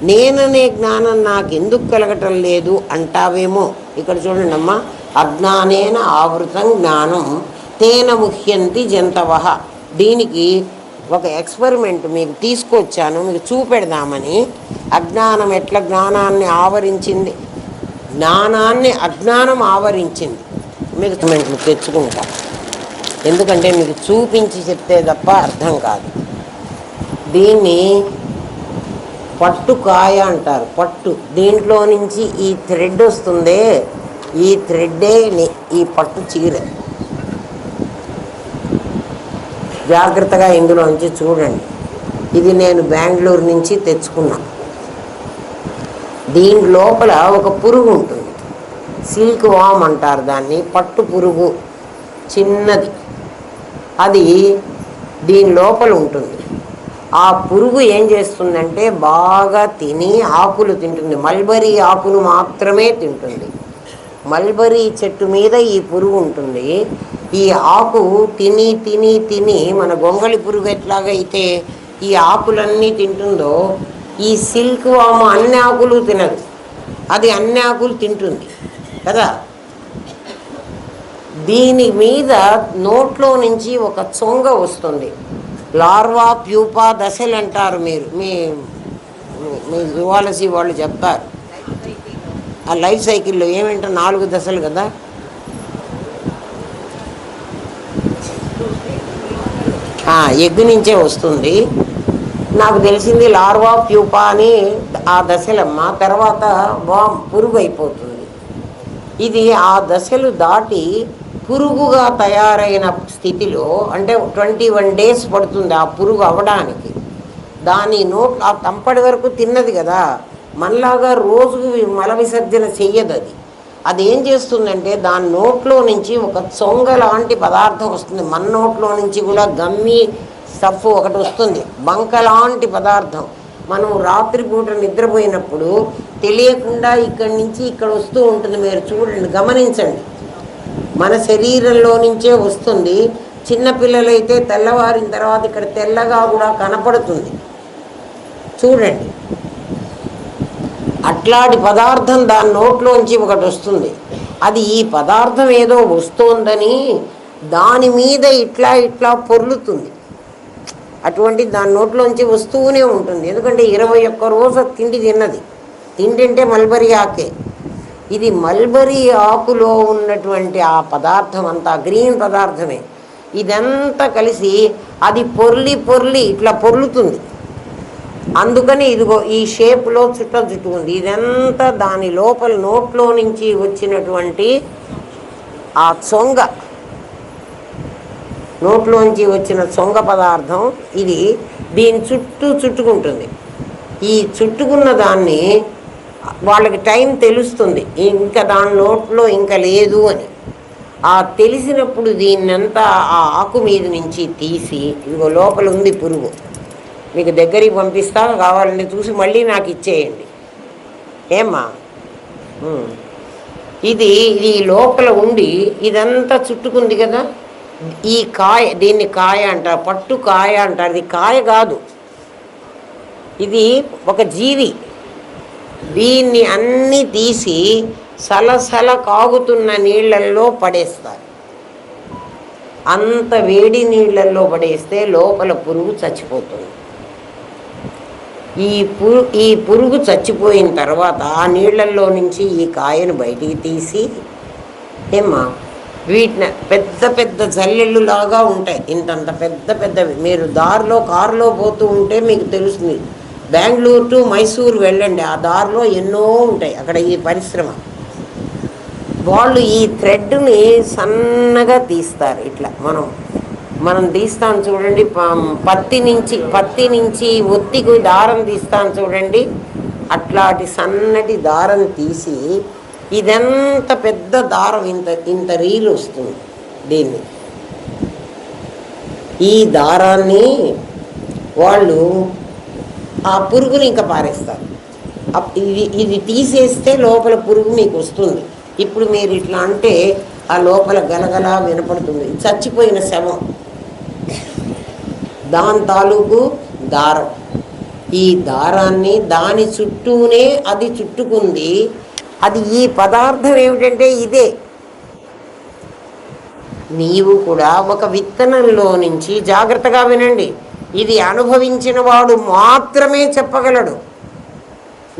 నేననే జ్ఞానం నాకు ఎందుకు కలగటం లేదు అంటావేమో. ఇక్కడ చూడండి అమ్మా, అజ్ఞానేన ఆవృతం జ్ఞానం తేన ముహ్యంతి జంతవ. దీనికి ఒక ఎక్స్పెరిమెంట్ మీకు తీసుకొచ్చాను, మీకు చూపెడదామని. అజ్ఞానం ఎట్లా జ్ఞానాన్ని ఆవరించింది, జ్ఞానాన్ని అజ్ఞానం ఆవరించింది. మీకు మీకు తెచ్చుకుంటా, ఎందుకంటే మీకు చూపించి చెప్తే తప్ప అర్థం కాదు. దీన్ని పట్టుకాయ అంటారు. పట్టు, దీంట్లో నుంచి ఈ థ్రెడ్ వస్తుందే, ఈ థ్రెడ్డే ఈ పట్టు చీర. జాగ్రత్తగా ఇందులో నుంచి చూడండి. ఇది నేను బెంగళూరు నుంచి తెచ్చుకున్నా. దీని లోపల ఒక పురుగు ఉంటుంది, సిల్క్ వామ్ అంటారు దాన్ని, పట్టు పురుగు చిన్నది. అది దీని లోపల ఉంటుంది. ఆ పురుగు ఏం చేస్తుందంటే బాగా తిని ఆకులు తింటుంది. మల్బరీ ఆకులు మాత్రమే తింటుంది. మల్బరీ చెట్టు మీద ఈ పురుగు ఉంటుంది. ఈ ఆకు తిని తిని తిని మన గొంగళి పురుగు ఎట్లాగైతే ఈ ఆకులన్నీ తింటుందో, ఈ సిల్క్ వాము అన్ని ఆకులు తినదు, అది అన్ని ఆకులు తింటుంది కదా. దీని మీద నోట్లో నుంచి ఒక చొంగ వస్తుంది. లార్వా ప్యూపా దశలు అంటారు. మీరు మీ జువాలజీ వాళ్ళు చెప్తారు. ఆ లైఫ్ సైకిల్లో ఏమంటే 4 దశలు కదా. ఎగ్ నుంచే వస్తుంది. నాకు తెలిసింది లార్వా ప్యూపా అని ఆ దశలమ్మ. తర్వాత పురుగు అయిపోతుంది. ఇది ఆ దశలు దాటి పురుగుగా తయారైన స్థితిలో, అంటే 21 days పడుతుంది ఆ పురుగు అవ్వడానికి. దాని నోట్లో ఆ తంపటి వరకు తిన్నది కదా, మనలాగా రోజుకు మల విసర్జన చెయ్యదు. అది ఏం చేస్తుందంటే దాని నోట్లో నుంచి ఒక చొంగ లాంటి పదార్థం వస్తుంది. మన నోట్లో నుంచి కూడా గమ్మి స్టఫ్ ఒకటి వస్తుంది, బంక లాంటి పదార్థం. మనం రాత్రిపూట నిద్రపోయినప్పుడు తెలియకుండా ఇక్కడి నుంచి ఇక్కడ వస్తూ ఉంటుంది. మీరు చూడండి, గమనించండి, మన శరీరంలో నుంచే వస్తుంది. చిన్నపిల్లలైతే తెల్లవారిన తర్వాత ఇక్కడ తెల్లగా కూడా కనపడుతుంది, చూడండి. అట్లాంటి పదార్థం దాని నోట్లోంచి ఒకటి వస్తుంది. అది ఈ పదార్థం ఏదో వస్తోందని దాని మీద ఇట్లా ఇట్లా పొర్లుతుంది. అటువంటి దాని నోట్లోంచి వస్తూనే ఉంటుంది. ఎందుకంటే 21 రోజు తిండి తిన్నది. తిండి అంటే మల్బరీ ఆకే. ఇది మల్బరీ ఆకులో ఉన్నటువంటి ఆ పదార్థం అంతా గ్రీన్ పదార్థమే. ఇదంతా కలిసి అది పొర్లి పొర్లి ఇట్లా పొర్లుతుంది. అందుకని ఇదిగో ఈ షేప్లో చుట్టుకుంది. ఇదంతా దాని లోపల నోట్లో నుంచి వచ్చినటువంటి ఆ చొంగ, నోట్లోంచి వచ్చిన చొంగ పదార్థం ఇది దీని చుట్టూ చుట్టుకుంటుంది. ఈ చుట్టుకున్న దాన్ని వాళ్ళకి టైం తెలుస్తుంది, ఇంకా దాని నోట్లో ఇంకా లేదు అని. ఆ తెలిసినప్పుడు దీన్నంతా ఆ ఆకు మీద నుంచి తీసి, ఇదిగో లోపల ఉంది పురుగు, మీకు దగ్గరికి పంపిస్తా, కావాలంటే చూసి మళ్ళీ నాకు ఇచ్చేయండి ఏమ్మా. ఇది ఈ లోపల ఉండి ఇదంతా చుట్టుకుంది కదా. ఈ కాయ, దీన్ని కాయ అంటారు, పట్టు కాయ అంటారు. ఇది కాయ కాదు, ఇది ఒక జీవి. దీన్ని అన్నీ తీసి సలసల కాగుతున్న నీళ్ళల్లో పడేస్తారు. అంత వేడి నీళ్ళల్లో పడేస్తే లోపల పురుగు చచ్చిపోతుంది. ఈ పురుగు చచ్చిపోయిన తర్వాత ఆ నీళ్ళల్లో నుంచి ఈ కాయను బయటికి తీసి ఏమ్మా, వీటిని పెద్ద పెద్ద జల్లెళ్ళు లాగా ఉంటాయి, ఇంతంత పెద్ద పెద్దవి. మీరు దారిలో కారులో పోతూ ఉంటే మీకు తెలుస్తుంది. బెంగళూరు టు మైసూరు వెళ్ళండి, ఆ దారిలో ఎన్నో ఉంటాయి. అక్కడ ఈ పరిశ్రమ వాళ్ళు ఈ థ్రెడ్ని సన్నగా తీస్తారు. ఇట్లా మనం తీస్తాను చూడండి, పత్తి నుంచి ఒత్తికి దారం తీస్తాను చూడండి, అట్లాంటి సన్నటి దారం తీసి ఇదంతా పెద్ద దారం, ఇంత రీలు వస్తుంది. దీన్ని ఈ దారాన్ని వాళ్ళు ఆ పురుగుని ఇంకా పారేస్తారు. ఇది తీసేస్తే లోపల పురుగు మీకు వస్తుంది. ఇప్పుడు మీరు ఇట్లా అంటే ఆ లోపల గలగలా వినపడుతుంది, చచ్చిపోయిన శవం, దాని తాలూకు దారం. ఈ దారాన్ని దాని చుట్టూనే అది చుట్టుకుంది. అది ఈ పదార్థం ఏమిటంటే ఇదే. నీవు కూడా ఒక విత్తనంలో నుంచి, జాగ్రత్తగా వినండి, ఇది అనుభవించిన వాడు మాత్రమే చెప్పగలడు.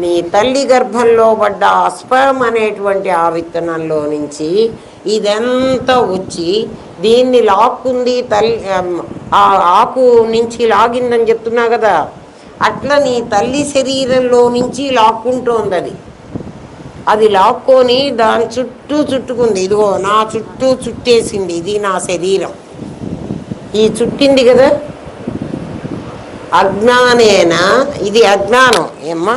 నీ తల్లి గర్భంలో పడ్డ స్పెర్మ్ అనేటువంటి ఆ విత్తనంలో నుంచి ఇదంతా వచ్చి దీన్ని లాక్కుంది, తల్లి ఆ ఆకు నుంచి లాగిందని చెప్తున్నా కదా, అట్లా నీ తల్లి శరీరంలో నుంచి లాక్కుంటోంది. అది లాక్కొని దాని చుట్టూ చుట్టుకుంది. ఇదిగో నా చుట్టూ చుట్టేసింది, ఇది నా శరీరం. ఈ చుట్టింది కదా, అజ్ఞానేనా, ఇది అజ్ఞానం. ఏమ్మా,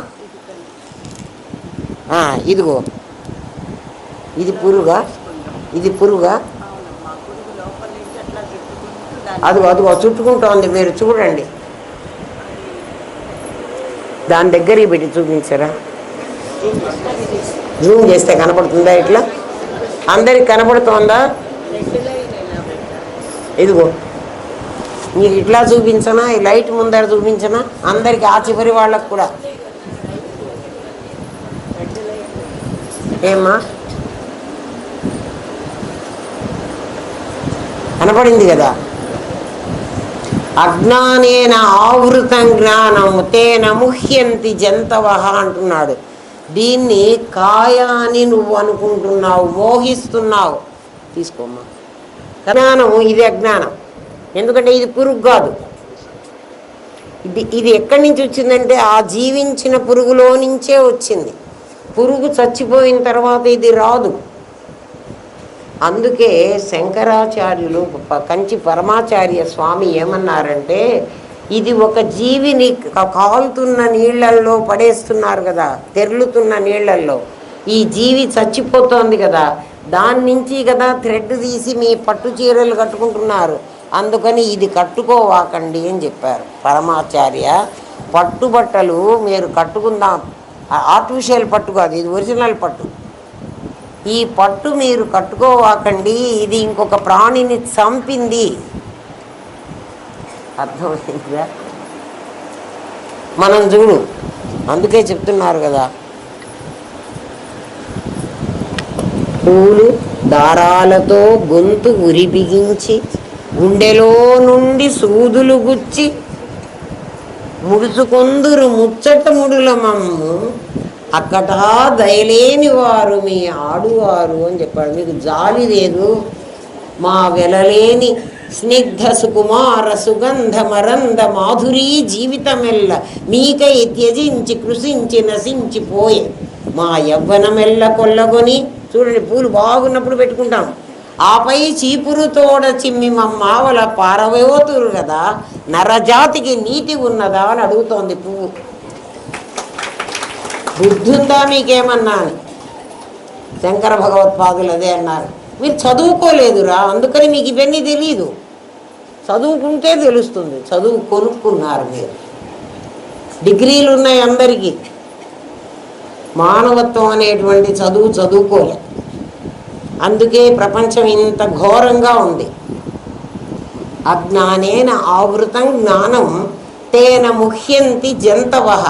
ఇదిగో ఇది పురుగా, ఇది పురుగా, అదిగో అదిగో చుట్టుకుంటోంది. మీరు చూడండి, దాని దగ్గరికి పెట్టి చూపించారా? జూమ్ చేస్తే కనపడుతుందా? ఇట్లా అందరికి కనపడుతోందా? ఇదిగో నీకు ఇట్లా చూపించనా, ఈ లైట్ ముందర చూపించనా అందరికి, ఆ చివరి వాళ్ళకు కూడా? ఏమ్మా, కనపడింది కదా? అజ్ఞానేన ఆవృతం జ్ఞానం తేన ముహ్యంతి జంతవః అంటున్నాడు. దీన్ని కాయ అని నువ్వు అనుకుంటున్నావు, మోహిస్తున్నావు. తీసుకోమ్మా. జ్ఞానము ఇది అజ్ఞానం. ఎందుకంటే ఇది పురుగు కాదు. ఇది ఎక్కడి నుంచి వచ్చిందంటే ఆ జీవించిన పురుగులో నుంచే వచ్చింది. పురుగు చచ్చిపోయిన తర్వాత ఇది రాదు. అందుకే శంకరాచార్యులు, కంచి పరమాచార్య స్వామి ఏమన్నారంటే, ఇది ఒక జీవిని కాలుతున్న నీళ్లల్లో పడేస్తున్నారు కదా, తెరులుతున్న నీళ్లల్లో ఈ జీవి చచ్చిపోతోంది కదా, దాని నుంచి కదా థ్రెడ్ తీసి మీ పట్టు చీరలు కట్టుకుంటున్నారు. అందుకని ఇది కట్టుకోవాకండి అని చెప్పారు పరమాచార్య. పట్టుబట్టలు మీరు కట్టుకుందాం, ఆర్టిఫిషియల్ పట్టు కాదు, ఇది ఒరిజినల్ పట్టు. ఈ పట్టు మీరు కట్టుకోవాకండి, ఇది ఇంకొక ప్రాణిని చంపింది. అర్థమైందిగా? మనం చూడు, అందుకే చెప్తున్నారు కదా, పూలు దారాలతో గొంతు ఉరి బిగించి గుండెలో నుండి సూదులు గుచ్చి ముడుచుకొందురు ముచ్చట ముడుల మమ్ము అక్కట దయలేని వారు మీ ఆడువారు అని చెప్పాడు. మీకు జాలి లేదు, మా వెలలేని స్నిగ్ధ సుకుమార సుగంధ మరంద మాధురీ జీవితమెల్ల మీకై త్యజించి కృషించి నశించిపోయే మా యవ్వనమెల్ల కొల్లగొని. చూడండి, పూలు బాగున్నప్పుడు పెట్టుకుంటాం, ఆపై చీపురు తోడ చిమ్మి మమ్మావల పారవేతురు కదా, నరజాతికి నీతి ఉన్నదా అని అడుగుతోంది పువ్వు. బుద్ధి ఉందా మీకేమన్నా అని శంకర భగవత్పాదులు అదే అన్నారు. మీరు చదువుకోలేదురా, అందుకని మీకు ఇవన్నీ తెలీదు. చదువుకుంటే తెలుస్తుంది. చదువు కొనుక్కున్నారు మీరు. డిగ్రీలు ఉన్నాయి అందరికీ, మానవత్వం అనేటువంటి చదువుకోలే. అందుకే ప్రపంచం ఇంత ఘోరంగా ఉంది. అజ్ఞానేన ఆవృతం జ్ఞానం తేన ముహ్యంతి జంతవః.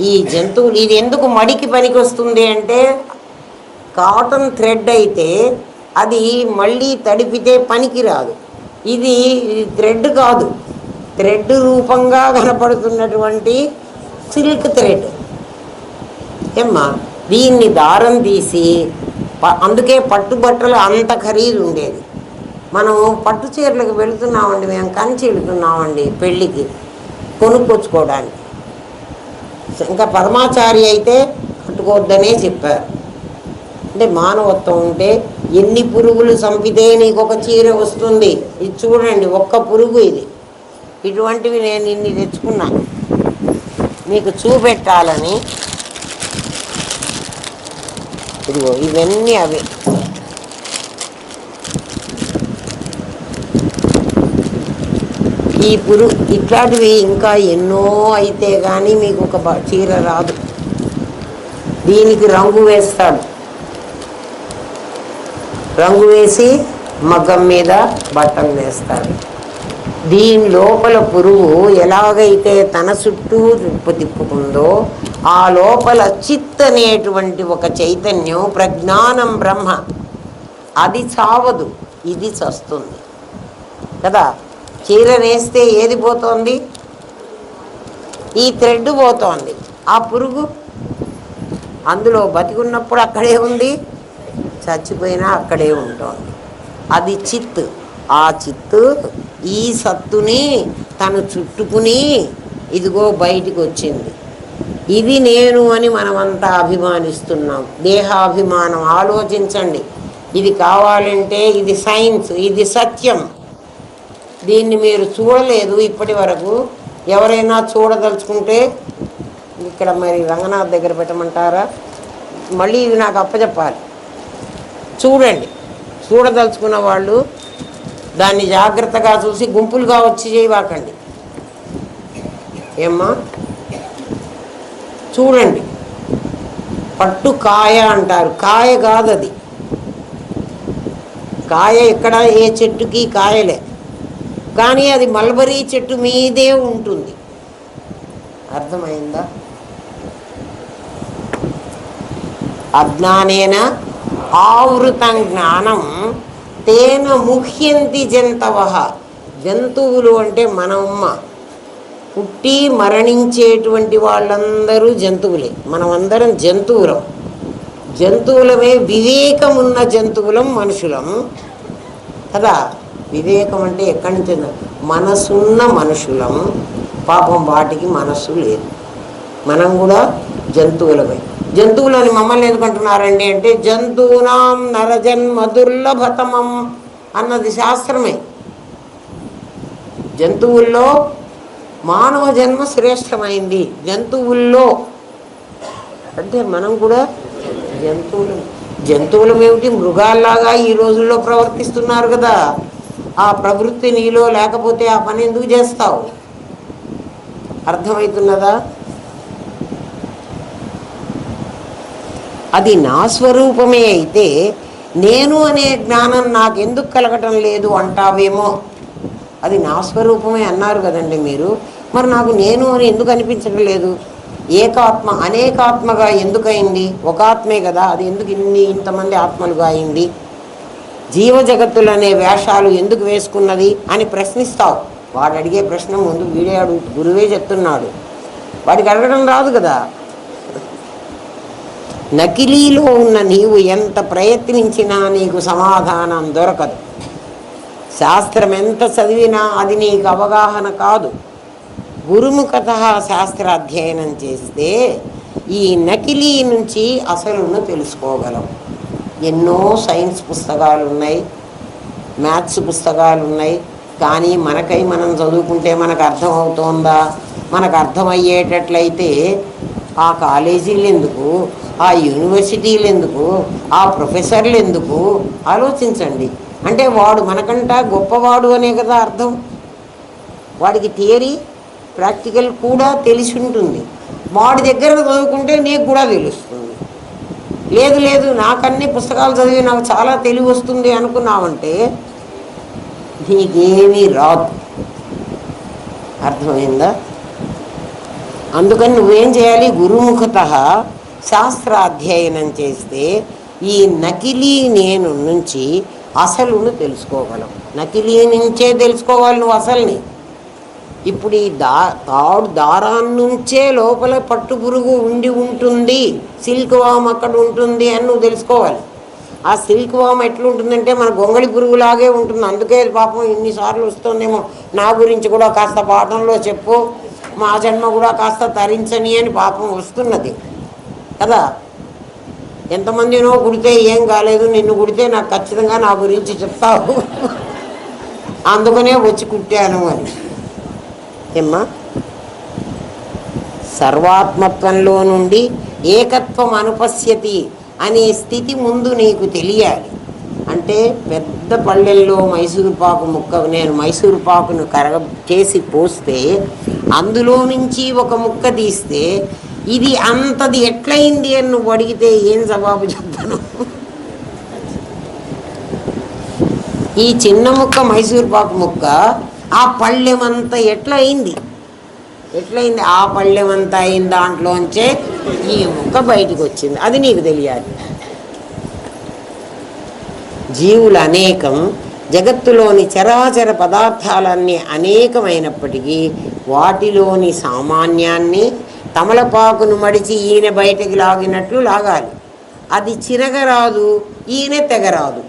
ఈ జంతువులు ఇది ఎందుకు మడికి పనికి వస్తుంది అంటే, కాటన్ థ్రెడ్ అయితే అది మళ్ళీ తడిపితే పనికి రాదు. ఇది థ్రెడ్ కాదు, థ్రెడ్ రూపంగా కనపడుతున్నటువంటి సిల్క్ థ్రెడ్. ఏమ్మా, దీన్ని దారం తీసి, అందుకే పట్టుబట్టలు అంత ఖరీదు ఉండేది. మనం పట్టు చీరలకు వెళుతున్నామండి, మేము కంచి వెళుతున్నామండి పెళ్ళికి కొనుక్కొచ్చుకోవడానికి. ఇంకా పరమాచారి అయితే కట్టుకోవద్దనే చెప్పారు. అంటే మానవత్వం ఉంటే ఎన్ని పురుగులు చంపితే నీకు ఒక చీర వస్తుంది. ఇది చూడండి, ఒక్క పురుగు ఇది. ఇటువంటివి నేను ఇన్ని తెచ్చుకున్నాను మీకు చూపెట్టాలని. ఇదిగో ఇవన్నీ అవే. ఈ ఇట్లాంటివి ఇంకా ఎన్నో అయితే కానీ మీకు ఒక చీర రాదు. దీనికి రంగు వేస్తాడు, రంగు వేసి మగ్గం మీద బట్టలు వేస్తాడు. దీని లోపల పురుగు ఎలాగైతే తన చుట్టూ తిప్పుకుందో ఆ లోపల చిత్ అనేటువంటి ఒక చైతన్యం, ప్రజ్ఞానం, బ్రహ్మ, అది చావదు, ఇది చస్తుంది కదా. చీర నేస్తే ఏది పోతోంది? ఈ థ్రెడ్ పోతోంది. ఆ పురుగు అందులో బతికున్నప్పుడు అక్కడే ఉంది, చచ్చిపోయినా అక్కడే ఉంటుంది. అది చిత్. ఆ చిత్తు ఈ సత్తుని తను చుట్టుకుని ఇదిగో బయటికి వచ్చింది. ఇది నేను అని మనమంతా అభిమానిస్తున్నాం. దేహాభిమానం. ఆలోచించండి, ఇది కావాలంటే ఇది సైన్స్, ఇది సత్యం. దీన్ని మీరు చూడలేదు ఇప్పటి వరకు. ఎవరైనా చూడదలుచుకుంటే ఇక్కడ మరి రంగనాథ్ దగ్గర పెట్టమంటారా? మళ్ళీ ఇది నాకు అప్పచెప్పాలి. చూడండి, చూడదలుచుకున్న వాళ్ళు దాన్ని జాగ్రత్తగా చూసి గుంపులుగా వచ్చి చేయవాకండి. ఏమ్మా, చూడండి. పట్టు కాయ అంటారు, కాయ కాదు అది. కాయ ఎక్కడ ఏ చెట్టుకి కాయలే, కానీ అది మల్బరీ చెట్టు మీదే ఉంటుంది. అర్థమైందా? అజ్ఞానేన ఆవృతం జ్ఞానం తేన ముహ్యంతి జంతవ. జంతువులు అంటే మనమ్మ. పుట్టి మరణించేటువంటి వాళ్ళందరూ జంతువులే. మనమందరం జంతువులం. జంతువులమే. వివేకం ఉన్న జంతువులం మనుషులం కదా. వివేకం అంటే ఎక్కడి నుంచి? మనసున్న మనుషులం. పాపం వాటికి మనస్సు లేదు. మనం కూడా జంతువులమే. జంతువులని మమ్మల్ని ఎందుకంటున్నారండి అంటే జంతువునాం నరజన్మ దుర్లభతమం అన్నది శాస్త్రమే. జంతువుల్లో మానవ జన్మ శ్రేష్టమైంది. జంతువుల్లో అంటే మనం కూడా జంతువులు. జంతువులమేమిటి, మృగాల్లాగా ఈ రోజుల్లో ప్రవర్తిస్తున్నారు కదా. ఆ ప్రవృత్తి నీలో లేకపోతే ఆ పని ఎందుకు చేస్తావు? అర్థమవుతున్నదా? అది నా స్వరూపమే అయితే నేను అనే జ్ఞానం నాకెందుకు కలగటం లేదు అంటావేమో. అది నా స్వరూపమే అన్నారు కదండి మీరు. మరి నాకు నేను అని ఎందుకు అనిపించడం లేదు? ఏకాత్మ అనేకాత్మగా ఎందుకయింది? ఒక ఆత్మే కదా, అది ఎందుకు ఇంతమంది ఆత్మలుగా అయింది? జీవజగత్తులు అనే వేషాలు ఎందుకు వేసుకున్నది అని ప్రశ్నిస్తావు. వాడు అడిగే ప్రశ్న ముందు వీడే అడుగు, గురువే చెప్తున్నాడు. వాడికి అడగడం రాదు కదా. నకిలీలో ఉన్న నీవు ఎంత ప్రయత్నించినా నీకు సమాధానం దొరకదు. శాస్త్రం ఎంత చదివినా అది నీకు అవగాహన కాదు. గురుముఖత శాస్త్ర అధ్యయనం చేస్తే ఈ నకిలీ నుంచి అసలును తెలుసుకోగలం. ఎన్నో సైన్స్ పుస్తకాలు ఉన్నాయి, మ్యాథ్స్ పుస్తకాలు ఉన్నాయి. కానీ మనకై మనం చదువుకుంటే మనకు అర్థమవుతోందా? మనకు అర్థమయ్యేటట్లయితే ఆ కాలేజీలు ఎందుకు, ఆ యూనివర్సిటీలు ఎందుకు, ఆ ప్రొఫెసర్లు ఎందుకు? ఆలోచించండి. అంటే వాడు మనకంటా గొప్పవాడు అనే కదా అర్థం. వాడికి థియరీ ప్రాక్టికల్ కూడా తెలిసి ఉంటుంది. వాడి దగ్గర చదువుకుంటే నీకు కూడా తెలుస్తుంది. లేదు లేదు నాకన్నీ పుస్తకాలు చదివి నాకు చాలా తెలివి వస్తుంది అనుకున్నావంటే నీకేమీ రాదు. అర్థమైందా? అందుకని నువ్వేం చేయాలి? గురుముఖత శాస్త్రాధ్యయనం చేస్తే ఈ నకిలీ నేను నుంచి అసలును తెలుసుకోగలం. నకిలీ నుంచే తెలుసుకోవాలి నువ్వు అసలుని. ఇప్పుడు ఈ దారాన్నించే లోపల పట్టు పురుగు ఉండి ఉంటుంది, సిల్క్ వామ్ అక్కడ ఉంటుంది అని నువ్వు తెలుసుకోవాలి. ఆ సిల్క్ వామ్ ఎట్లుంటుందంటే మన గొంగళి పురుగులాగే ఉంటుంది. అందుకే పాపం ఇన్నిసార్లు వస్తుందేమో, నా గురించి కూడా కాస్త పాఠంలో చెప్పు, మా జన్మ కూడా కాస్త తరించని అని పాపం వస్తున్నది కదా. ఎంతమందినో కుడితే ఏం కాలేదు, నిన్ను కుడితే నాకు ఖచ్చితంగా నా గురించి చెప్తావు, అందుకనే వచ్చి కుట్టాను అని. ఏమ్మా, సర్వాత్మత్వంలో నుండి ఏకత్వం అనుపశ్యతి అనే స్థితి ముందు నీకు తెలియాలి. అంటే పెద్ద పళ్ళెల్లో మైసూరు పాకు ముక్క, నేను మైసూరు పాకును చేసి పోస్తే అందులో నుంచి ఒక ముక్క తీస్తే ఇది అంతది ఎట్లయింది అని నువ్వు అడిగితే ఏం జవాబు చెప్తాను? ఈ చిన్న ముక్క మైసూరు పాకు ముక్క ఆ పళ్ళెమంతా ఎట్లయింది? ఆ పళ్ళెమంతా అయిన దాంట్లోంచే ఈ ముక్క బయటికి వచ్చింది. అది నీకు తెలియాలి. జీవులు అనేకం, జగత్తులోని చరాచర పదార్థాలన్నీ అనేకమైనప్పటికీ వాటిలోని సామాన్యాన్ని తమలపాకును మడిచి ఈయన బయటకు లాగినట్లు లాగాలి. అది చిరగరాదు, ఈయన తెగరాదు.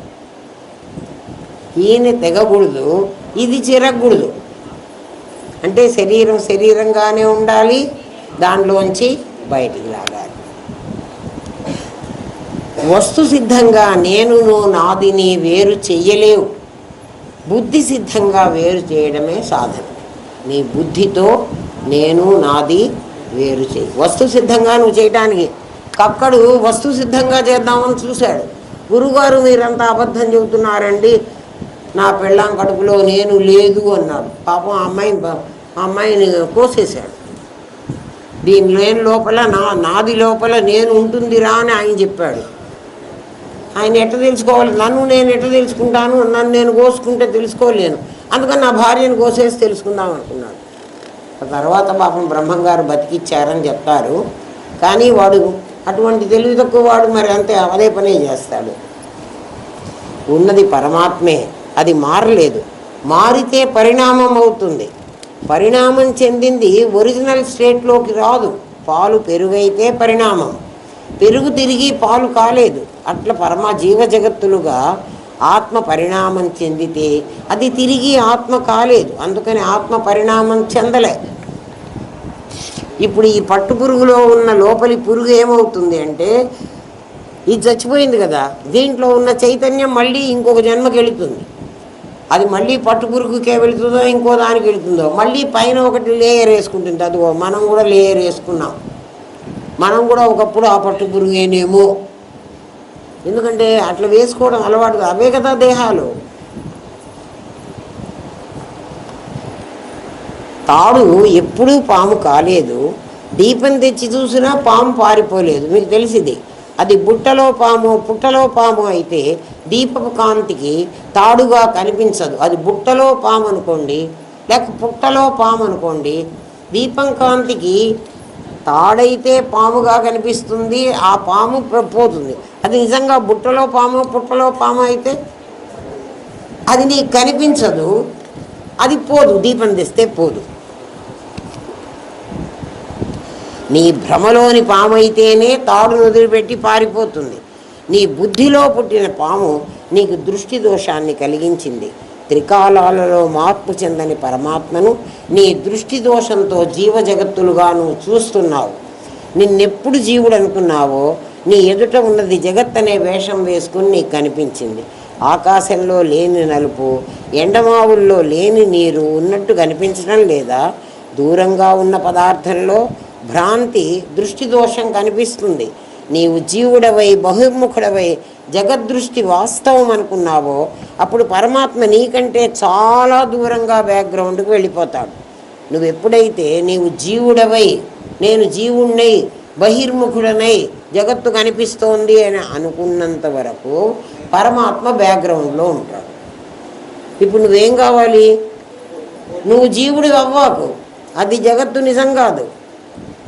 ఈయన తెగకూడదు, ఇది చిరగకూడదు. అంటే శరీరం శరీరంగానే ఉండాలి, దానిలోంచి బయటికి లాగాలి. వస్తు సిద్ధంగా నేను నాదిని వేరు చెయ్యలేవు. బుద్ధి సిద్ధంగా వేరు చేయడమే సాధన. నీ బుద్ధితో నేను నాది వేరు చేయి. వస్తు సిద్ధంగా నువ్వు చేయటానికి కక్కడు వస్తు సిద్ధంగా చేద్దామని చూశాడు. గురుగారు మీరంతా అబద్ధం చెబుతున్నారండి, నా పెళ్ళాం కడుపులో నేను లేదు అన్నాడు. పాపం అమ్మాయిని కోసేశాడు. దీని లేని లోపల నాది లోపల నేను ఉంటుందిరా అని ఆయన చెప్పాడు. ఆయన ఎట్ట తెలుసుకోవాలి? నన్ను నేను ఎట్ట తెలుసుకుంటాను? నన్ను నేను కోసుకుంటే తెలుసుకోలేను, అందుకని నా భార్యను కోసేసి తెలుసుకుందాం అనుకున్నాడు. తర్వాత పాపం బ్రహ్మంగారు బతికిచ్చారని చెప్తారు. కానీ వాడు అటువంటి తెలివి తక్కువ వాడు, మరి అంతే అదే పనే చేస్తాడు. ఉన్నది పరమాత్మే, అది మారలేదు. మారితే పరిణామం అవుతుంది. పరిణామం చెందింది ఒరిజినల్ స్టేట్లోకి రాదు. పాలు పెరుగైతే పరిణామం, పెరుగు తిరిగి పాలు కాలేదు. అట్లా జీవ జగత్తులుగా ఆత్మ పరిణామం చెందితే అది తిరిగి ఆత్మ కాలేదు. అందుకని ఆత్మ పరిణామం చెందలే. ఇప్పుడు ఈ పట్టు పురుగులో ఉన్న లోపలి పురుగు ఏమవుతుంది అంటే, ఇది చచ్చిపోయింది కదా, దీంట్లో ఉన్న చైతన్యం మళ్ళీ ఇంకొక జన్మకి వెళుతుంది. అది మళ్ళీ పట్టు పురుగుకే వెళుతుందో ఇంకో దానికి వెళుతుందో, మళ్ళీ పైన ఒకటి లేయర్ వేసుకుంటుంది. అదిగో మనం కూడా లేయర్ వేసుకున్నాం. మనం కూడా ఒకప్పుడు ఆ పట్టు పురుగేనేమో. ఎందుకంటే అట్లా వేసుకోవడం అలవాటుగా, అవే కదా దేహాలు. తాడు ఎప్పుడూ పాము కాలేదు, దీపం తెచ్చి చూసినా పాము పారిపోలేదు. మీకు తెలిసింది. అది బుట్టలో పాము పుట్టలో పాము అయితే దీపపు కాంతికి తాడుగా కనిపించదు. అది బుట్టలో పాము అనుకోండి, లేక పుట్టలో పాము అనుకోండి, దీపం కాంతికి తాడైతే పాముగా కనిపిస్తుంది, ఆ పాము పోతుంది. అది నిజంగా బుట్టలో పాము పుట్టలో పాము అయితే అది నీకు కనిపించదు, అది పోదు. దీపం తెస్తే పోదు. నీ భ్రమలోని పాము అయితేనే తాడును వదిలిపెట్టి పారిపోతుంది. నీ బుద్ధిలో పుట్టిన పాము నీకు దృష్టి దోషాన్ని కలిగించింది. త్రికాలాలలో మార్పు చెందని పరమాత్మను నీ దృష్టి దోషంతో జీవజగత్తులుగా నువ్వు చూస్తున్నావు. నిన్నెప్పుడు జీవుడు అనుకున్నావో నీ ఎదుట ఉన్నది జగత్ అనే వేషం వేసుకుని నీకు కనిపించింది. ఆకాశంలో లేని నలుపు, ఎండమావుల్లో లేని నీరు ఉన్నట్టు కనిపించడం లేదా? దూరంగా ఉన్న పదార్థంలో భ్రాంతి దృష్టి దోషం కనిపిస్తుంది. నీవు జీవుడవై బహిర్ముఖుడవై జగద్దృష్టి వాస్తవం అనుకున్నావో అప్పుడు పరమాత్మ నీకంటే చాలా దూరంగా బ్యాక్గ్రౌండ్కి వెళ్ళిపోతాడు. నువ్వు ఎప్పుడైతే నీవు జీవుడవై నేను జీవుణ్ణై బహిర్ముఖుడనై జగత్తు కనిపిస్తోంది అని అనుకున్నంత వరకు పరమాత్మ బ్యాక్గ్రౌండ్లో ఉంటాడు. ఇప్పుడు నువ్వేం కావాలి? నువ్వు జీవుడు అవ్వాకు, అది జగత్తు నిజం కాదు.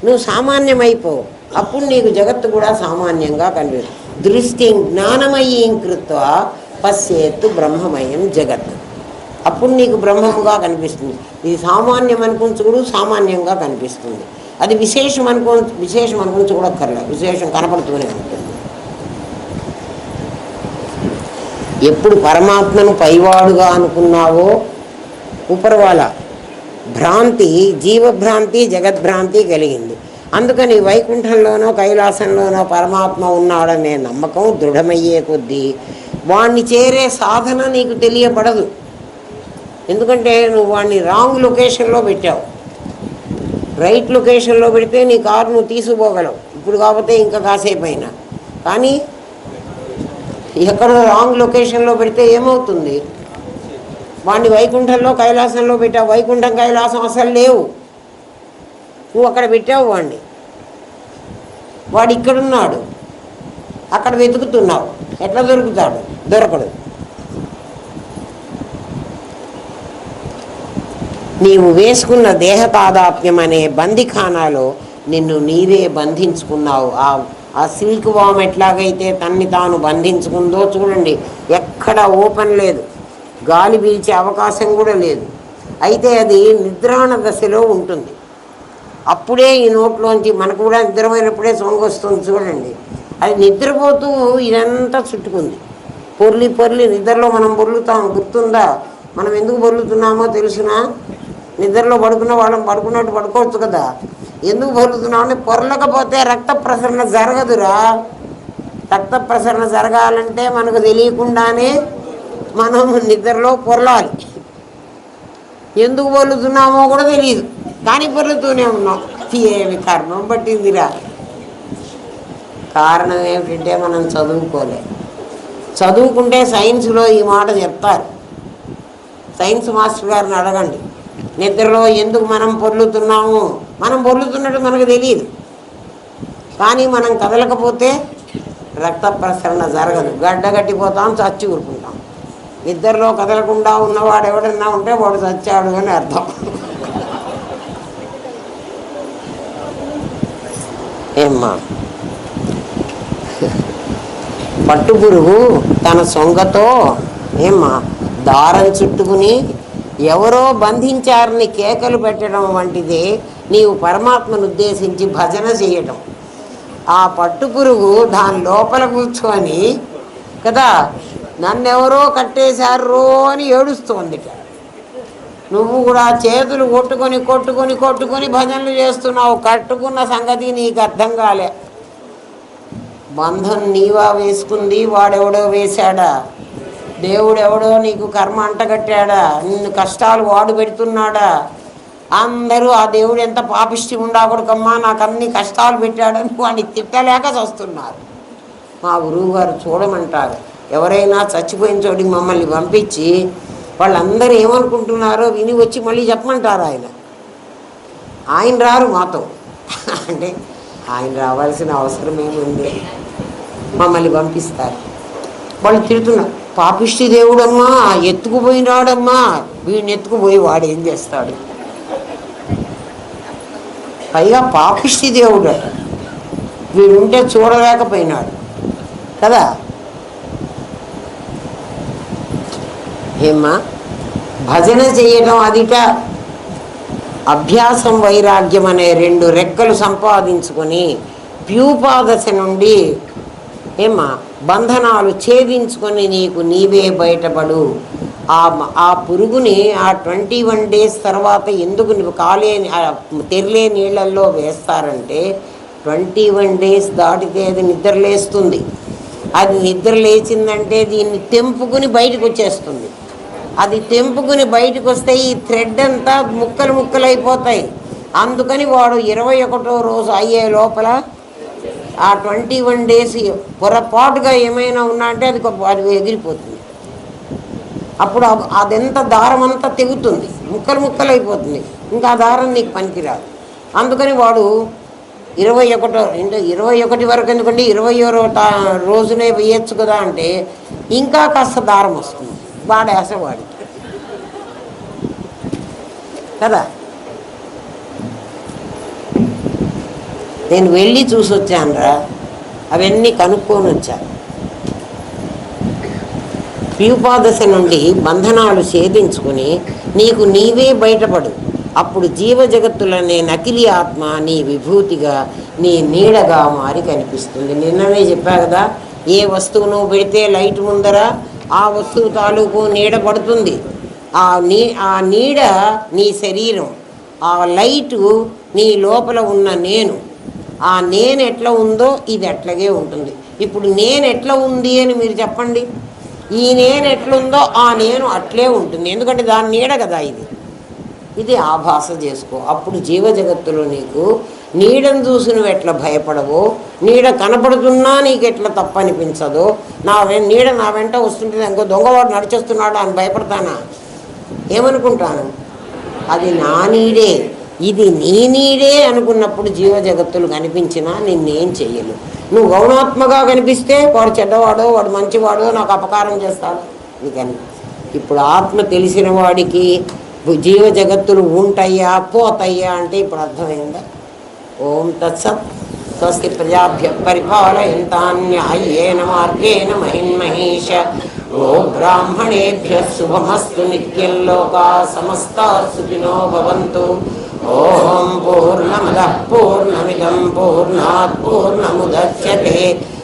నువ్వు సామాన్యమైపో, అప్పుడు నీకు జగత్తు కూడా సామాన్యంగా కనిపిస్తుంది. దృష్టి జ్ఞానమయీం కృత్వా పశ్యేత్తు బ్రహ్మమయం జగత్. అప్పుడు నీకు బ్రహ్మముగా కనిపిస్తుంది. ఇది సామాన్యం అనుకుని చూడు, సామాన్యంగా కనిపిస్తుంది. అది విశేషం అనుకుని చూడక్కర్లే, విశేషం కనపడుతూనే ఉంటుంది. ఎప్పుడు పరమాత్మను పైవాడుగా అనుకున్నావో ఉపరవాల భ్రాంతి, జీవభ్రాంతి, జగద్భ్రాంతి కలిగింది. అందుకని వైకుంఠంలోనో కైలాసంలోనో పరమాత్మ ఉన్నాడనే నమ్మకం దృఢమయ్యే కొద్దీ వాణ్ణి చేరే సాధన నీకు తెలియబడదు. ఎందుకంటే నువ్వు వాడిని రాంగ్ లొకేషన్లో పెట్టావు. రైట్ లొకేషన్లో పెడితే నీ కారు నువ్వు తీసుకుపోగలవు, ఇప్పుడు కాకపోతే ఇంకా కాసేపు అయినా. కానీ ఎక్కడో రాంగ్ లొకేషన్లో పెడితే ఏమవుతుంది? వాడిని వైకుంఠంలో కైలాసంలో పెట్టావు. వైకుంఠం కైలాసం అసలు లేవు, నువ్వు అక్కడ పెట్టావు వాడిని. వాడు ఇక్కడున్నాడు, అక్కడ వెతుకుతున్నావు. ఎట్లా దొరుకుతాడు? దొరకడు. నీవు వేసుకున్న దేహ తాదాత్మ్యం అనే బందిఖానాలో నిన్ను నీవే బంధించుకున్నావు. ఆ సిల్క్ వామ్ ఎట్లాగైతే తన్ని తాను బంధించుకుందో చూడండి, ఎక్కడ ఓపెన్ లేదు, గాలి పీల్చే అవకాశం కూడా లేదు. అయితే అది నిద్రాణ దశలో ఉంటుంది. అప్పుడే ఈ నోట్లోంచి మనకు కూడా నిద్రపోయినప్పుడే సొంగ వస్తుంది చూడండి. అది నిద్రపోతూ ఇదంతా చుట్టుకుంది. పొర్లి నిద్రలో మనం పొర్లుతాం, గుర్తుందా? మనం ఎందుకు పొర్లుతున్నామో తెలుసునా? నిద్రలో పడుకున్న వాళ్ళం పడుకున్నట్టు పడుకోవచ్చు కదా. ఎందుకు పొర్లుతున్నామని, పొరలకపోతే రక్త ప్రసరణ జరగదురా. రక్త ప్రసరణ జరగాలంటే మనకు తెలియకుండానే మనం నిద్రలో పొరలాలి. ఎందుకు పొర్లుతున్నామో కూడా తెలియదు, కానీ పొర్లుతూనే ఉన్నాం. ఏమి కర్మం పట్టిందిరా. కారణం ఏమిటంటే మనం చదువుకుంటే సైన్స్లో ఈ మాట చెప్తారు. సైన్స్ మాస్టర్ గారిని అడగండి, నిద్రలో ఎందుకు మనం పొర్లుతున్నాము? మనం పొర్లుతున్నట్టు మనకు తెలియదు, కానీ మనం కదలకపోతే రక్త ప్రసరణ జరగదు, గడ్డగట్టిపోతాం, చచ్చి ఊరుకుంటాం. నిద్రలో కదలకుండా ఉన్నవాడు ఎవడన్నా ఉంటే వాడు చచ్చాడు అని అర్థం. ఏమ్మా, పట్టుపురుగు తన సొంగతో ఏమ్మా దారం చుట్టుకుని ఎవరో బంధించారని కేకలు పెట్టడం వంటిదే నీవు పరమాత్మను ఉద్దేశించి భజన చేయటం. ఆ పట్టుపురుగు దాని లోపల కూర్చొని కదా నన్నెవరో కట్టేశారు అని ఏడుస్తోందిట. నువ్వు కూడా చేతులు కొట్టుకొని భజనలు చేస్తున్నావు. కట్టుకున్న సంగతి నీకు అర్థం కాలే. బంధం నీవా వేసుకుంది, వాడెవడో వేశాడా? దేవుడెవడో నీకు కర్మ అంటగట్టాడా? నిన్ను కష్టాలు వాడు పెడుతున్నాడా? అందరూ ఆ దేవుడు ఎంత పాపిష్టి ఉండకూడకమ్మా, నాకు అన్ని కష్టాలు పెట్టాడని వాడిని తిట్టలేక చస్తున్నారు. మా గురువు గారు చూడమంటారు, ఎవరైనా చచ్చిపోయిన చోటికి మమ్మల్ని పంపించి వాళ్ళందరూ ఏమనుకుంటున్నారో విని వచ్చి మళ్ళీ చెప్పమంటారు. ఆయన రారు మాతో. అంటే ఆయన రావాల్సిన అవసరం ఏముంది? మమ్మల్ని పంపిస్తారు. వాళ్ళు తిడుతున్నారు, పాపిష్టి దేవుడమ్మా, ఎత్తుకుపోయినాడమ్మా. వీడిని ఎత్తుకుపోయి వాడు ఏం చేస్తాడు? పైగా పాపిష్టి దేవుడు అట, వీడుంటే చూడలేకపోయినాడు కదా. ఏమ్మా, భజన చేయడం అదిట అభ్యాసం వైరాగ్యం అనే 2 రెక్కలు సంపాదించుకొని ప్యూపాదశ నుండి ఏమ్మా బంధనాలు ఛేదించుకొని నీకు నీవే బయటపడు. ఆ పురుగుని ఆ 21 days తర్వాత ఎందుకు నువ్వు తెరలే నీళ్ళల్లో వేస్తారంటే 21 days దాటితే అది నిద్రలేస్తుంది. అది నిద్ర లేచిందంటే దీన్ని తెంపుకుని బయటకు వచ్చేస్తుంది. అది తెంపుకుని బయటకు వస్తే ఈ థ్రెడ్ అంతా ముక్కలైపోతాయి. అందుకని వాడు 21వ రోజు అయ్యే లోపల ఆ 21 days పొరపాటుగా ఏమైనా ఉన్నా అంటే అది ఎగిరిపోతుంది. అప్పుడు అదెంత దారం అంతా తెగుతుంది, ముక్కలైపోతుంది. ఇంకా ఆ దారం నీకు పనికిరాదు. అందుకని వాడు 21 వరకు ఎందుకంటే 20వ రోజునే వేయచ్చు కదా అంటే ఇంకా కాస్త దారం వస్తుంది వాడేసేవాడికి కదా. నేను వెళ్ళి చూసి వచ్చానురా, అవన్నీ కనుక్కొని వచ్చాను. ప్యూపాదశ నుండి బంధనాలు ఛేదించుకుని నీకు నీవే బయటపడు. అప్పుడు జీవజగత్తులనే నకిలీ ఆత్మ నీ విభూతిగా, నీ నీడగా మారి కనిపిస్తుంది. నిన్ననే చెప్పా కదా, ఏ వస్తువును పెడితే లైట్ ముందర ఆ వస్తువు తాలూకు నీడ పడుతుంది. ఆ నీడ నీ శరీరం, ఆ లైటు నీ లోపల ఉన్న నేను. ఆ నేను ఎట్లా ఉందో ఇది అట్లాగే ఉంటుంది. ఇప్పుడు నేను ఎట్లా ఉంది అని మీరు చెప్పండి. ఈ నేను ఎట్లుందో ఆ నేను అట్లే ఉంటుంది, ఎందుకంటే దాని నీడ కదా ఇది ఆభాస చేసుకో. అప్పుడు జీవజగత్తులో నీకు నీడను చూసి నువ్వు ఎట్లా భయపడవో, నీడ కనపడుతున్నా నీకు ఎట్లా తప్పనిపించదో. నీడ నా వెంట వస్తుంటే ఇంకో దొంగవాడు నడిచేస్తున్నాడు అని భయపడతానా? ఏమనుకుంటాను? అది నా నీడే, ఇది నీ నీడే అనుకున్నప్పుడు జీవజగత్తులు కనిపించినా నిన్నేం చెయ్యలు. నువ్వు గౌణాత్మగా కనిపిస్తే వాడు చెడ్డవాడో వాడు మంచివాడో నాకు అపకారం చేస్తాడు నీకని. ఇప్పుడు ఆత్మ తెలిసిన వాడికి జీవ జగత్తులు ఉంటాయా పోతాయా అంటే ఇప్పుడు అర్థమైందా? ఓం తత్సత్. స్వస్తి ప్రజాభ్య పరిపాలయంతాం న్యాయేన మార్గేణ మహిన్మహేష. ఓ బ్రాహ్మణేభ్య శుభమస్తు. నిత్యం లోకా సమస్తా సుఖినో భవంతు. ఓం పూర్ణమదః పూర్ణమిదం పూర్ణాత్ పూర్ణముదచ్యతే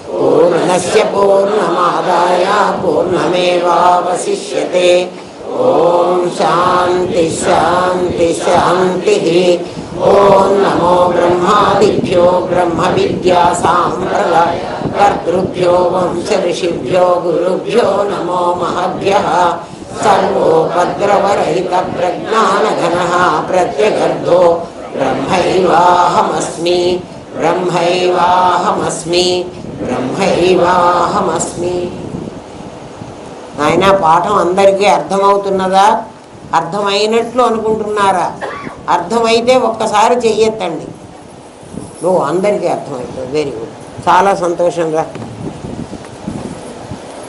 పూర్ణస్య పూర్ణమాదాయ పూర్ణమేవావశిష్యతే. ఓం శాంతి శాంతి శాంతి. ఓం నమో బ్రహ్మాదిభ్యో బ్రహ్మ విద్యా సాంప్రదాయ కర్తృభ్యో వంశ ఋషిభ్యో గురుభ్యో నమో మహభ్యః. సర్వోపద్రవరహిత ప్రజ్ఞానఘనః ప్రత్యగర్భో బ్రహ్మైవాహమస్మి బ్రహ్మైవాహమస్మి బ్రహ్మైవాహమస్మి. నాయన పాఠం అందరికీ అర్థమవుతున్నదా? అర్థమైనట్లు అనుకుంటున్నారా? అర్థమైతే ఒక్కసారి చెయ్యొద్దండి. నువ్వు అందరికీ అర్థమవుతుంది. వెరీ గుడ్, చాలా సంతోషంగా.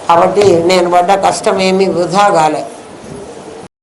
కాబట్టి నేను పడ్డ కష్టం ఏమీ వృధా కాలే.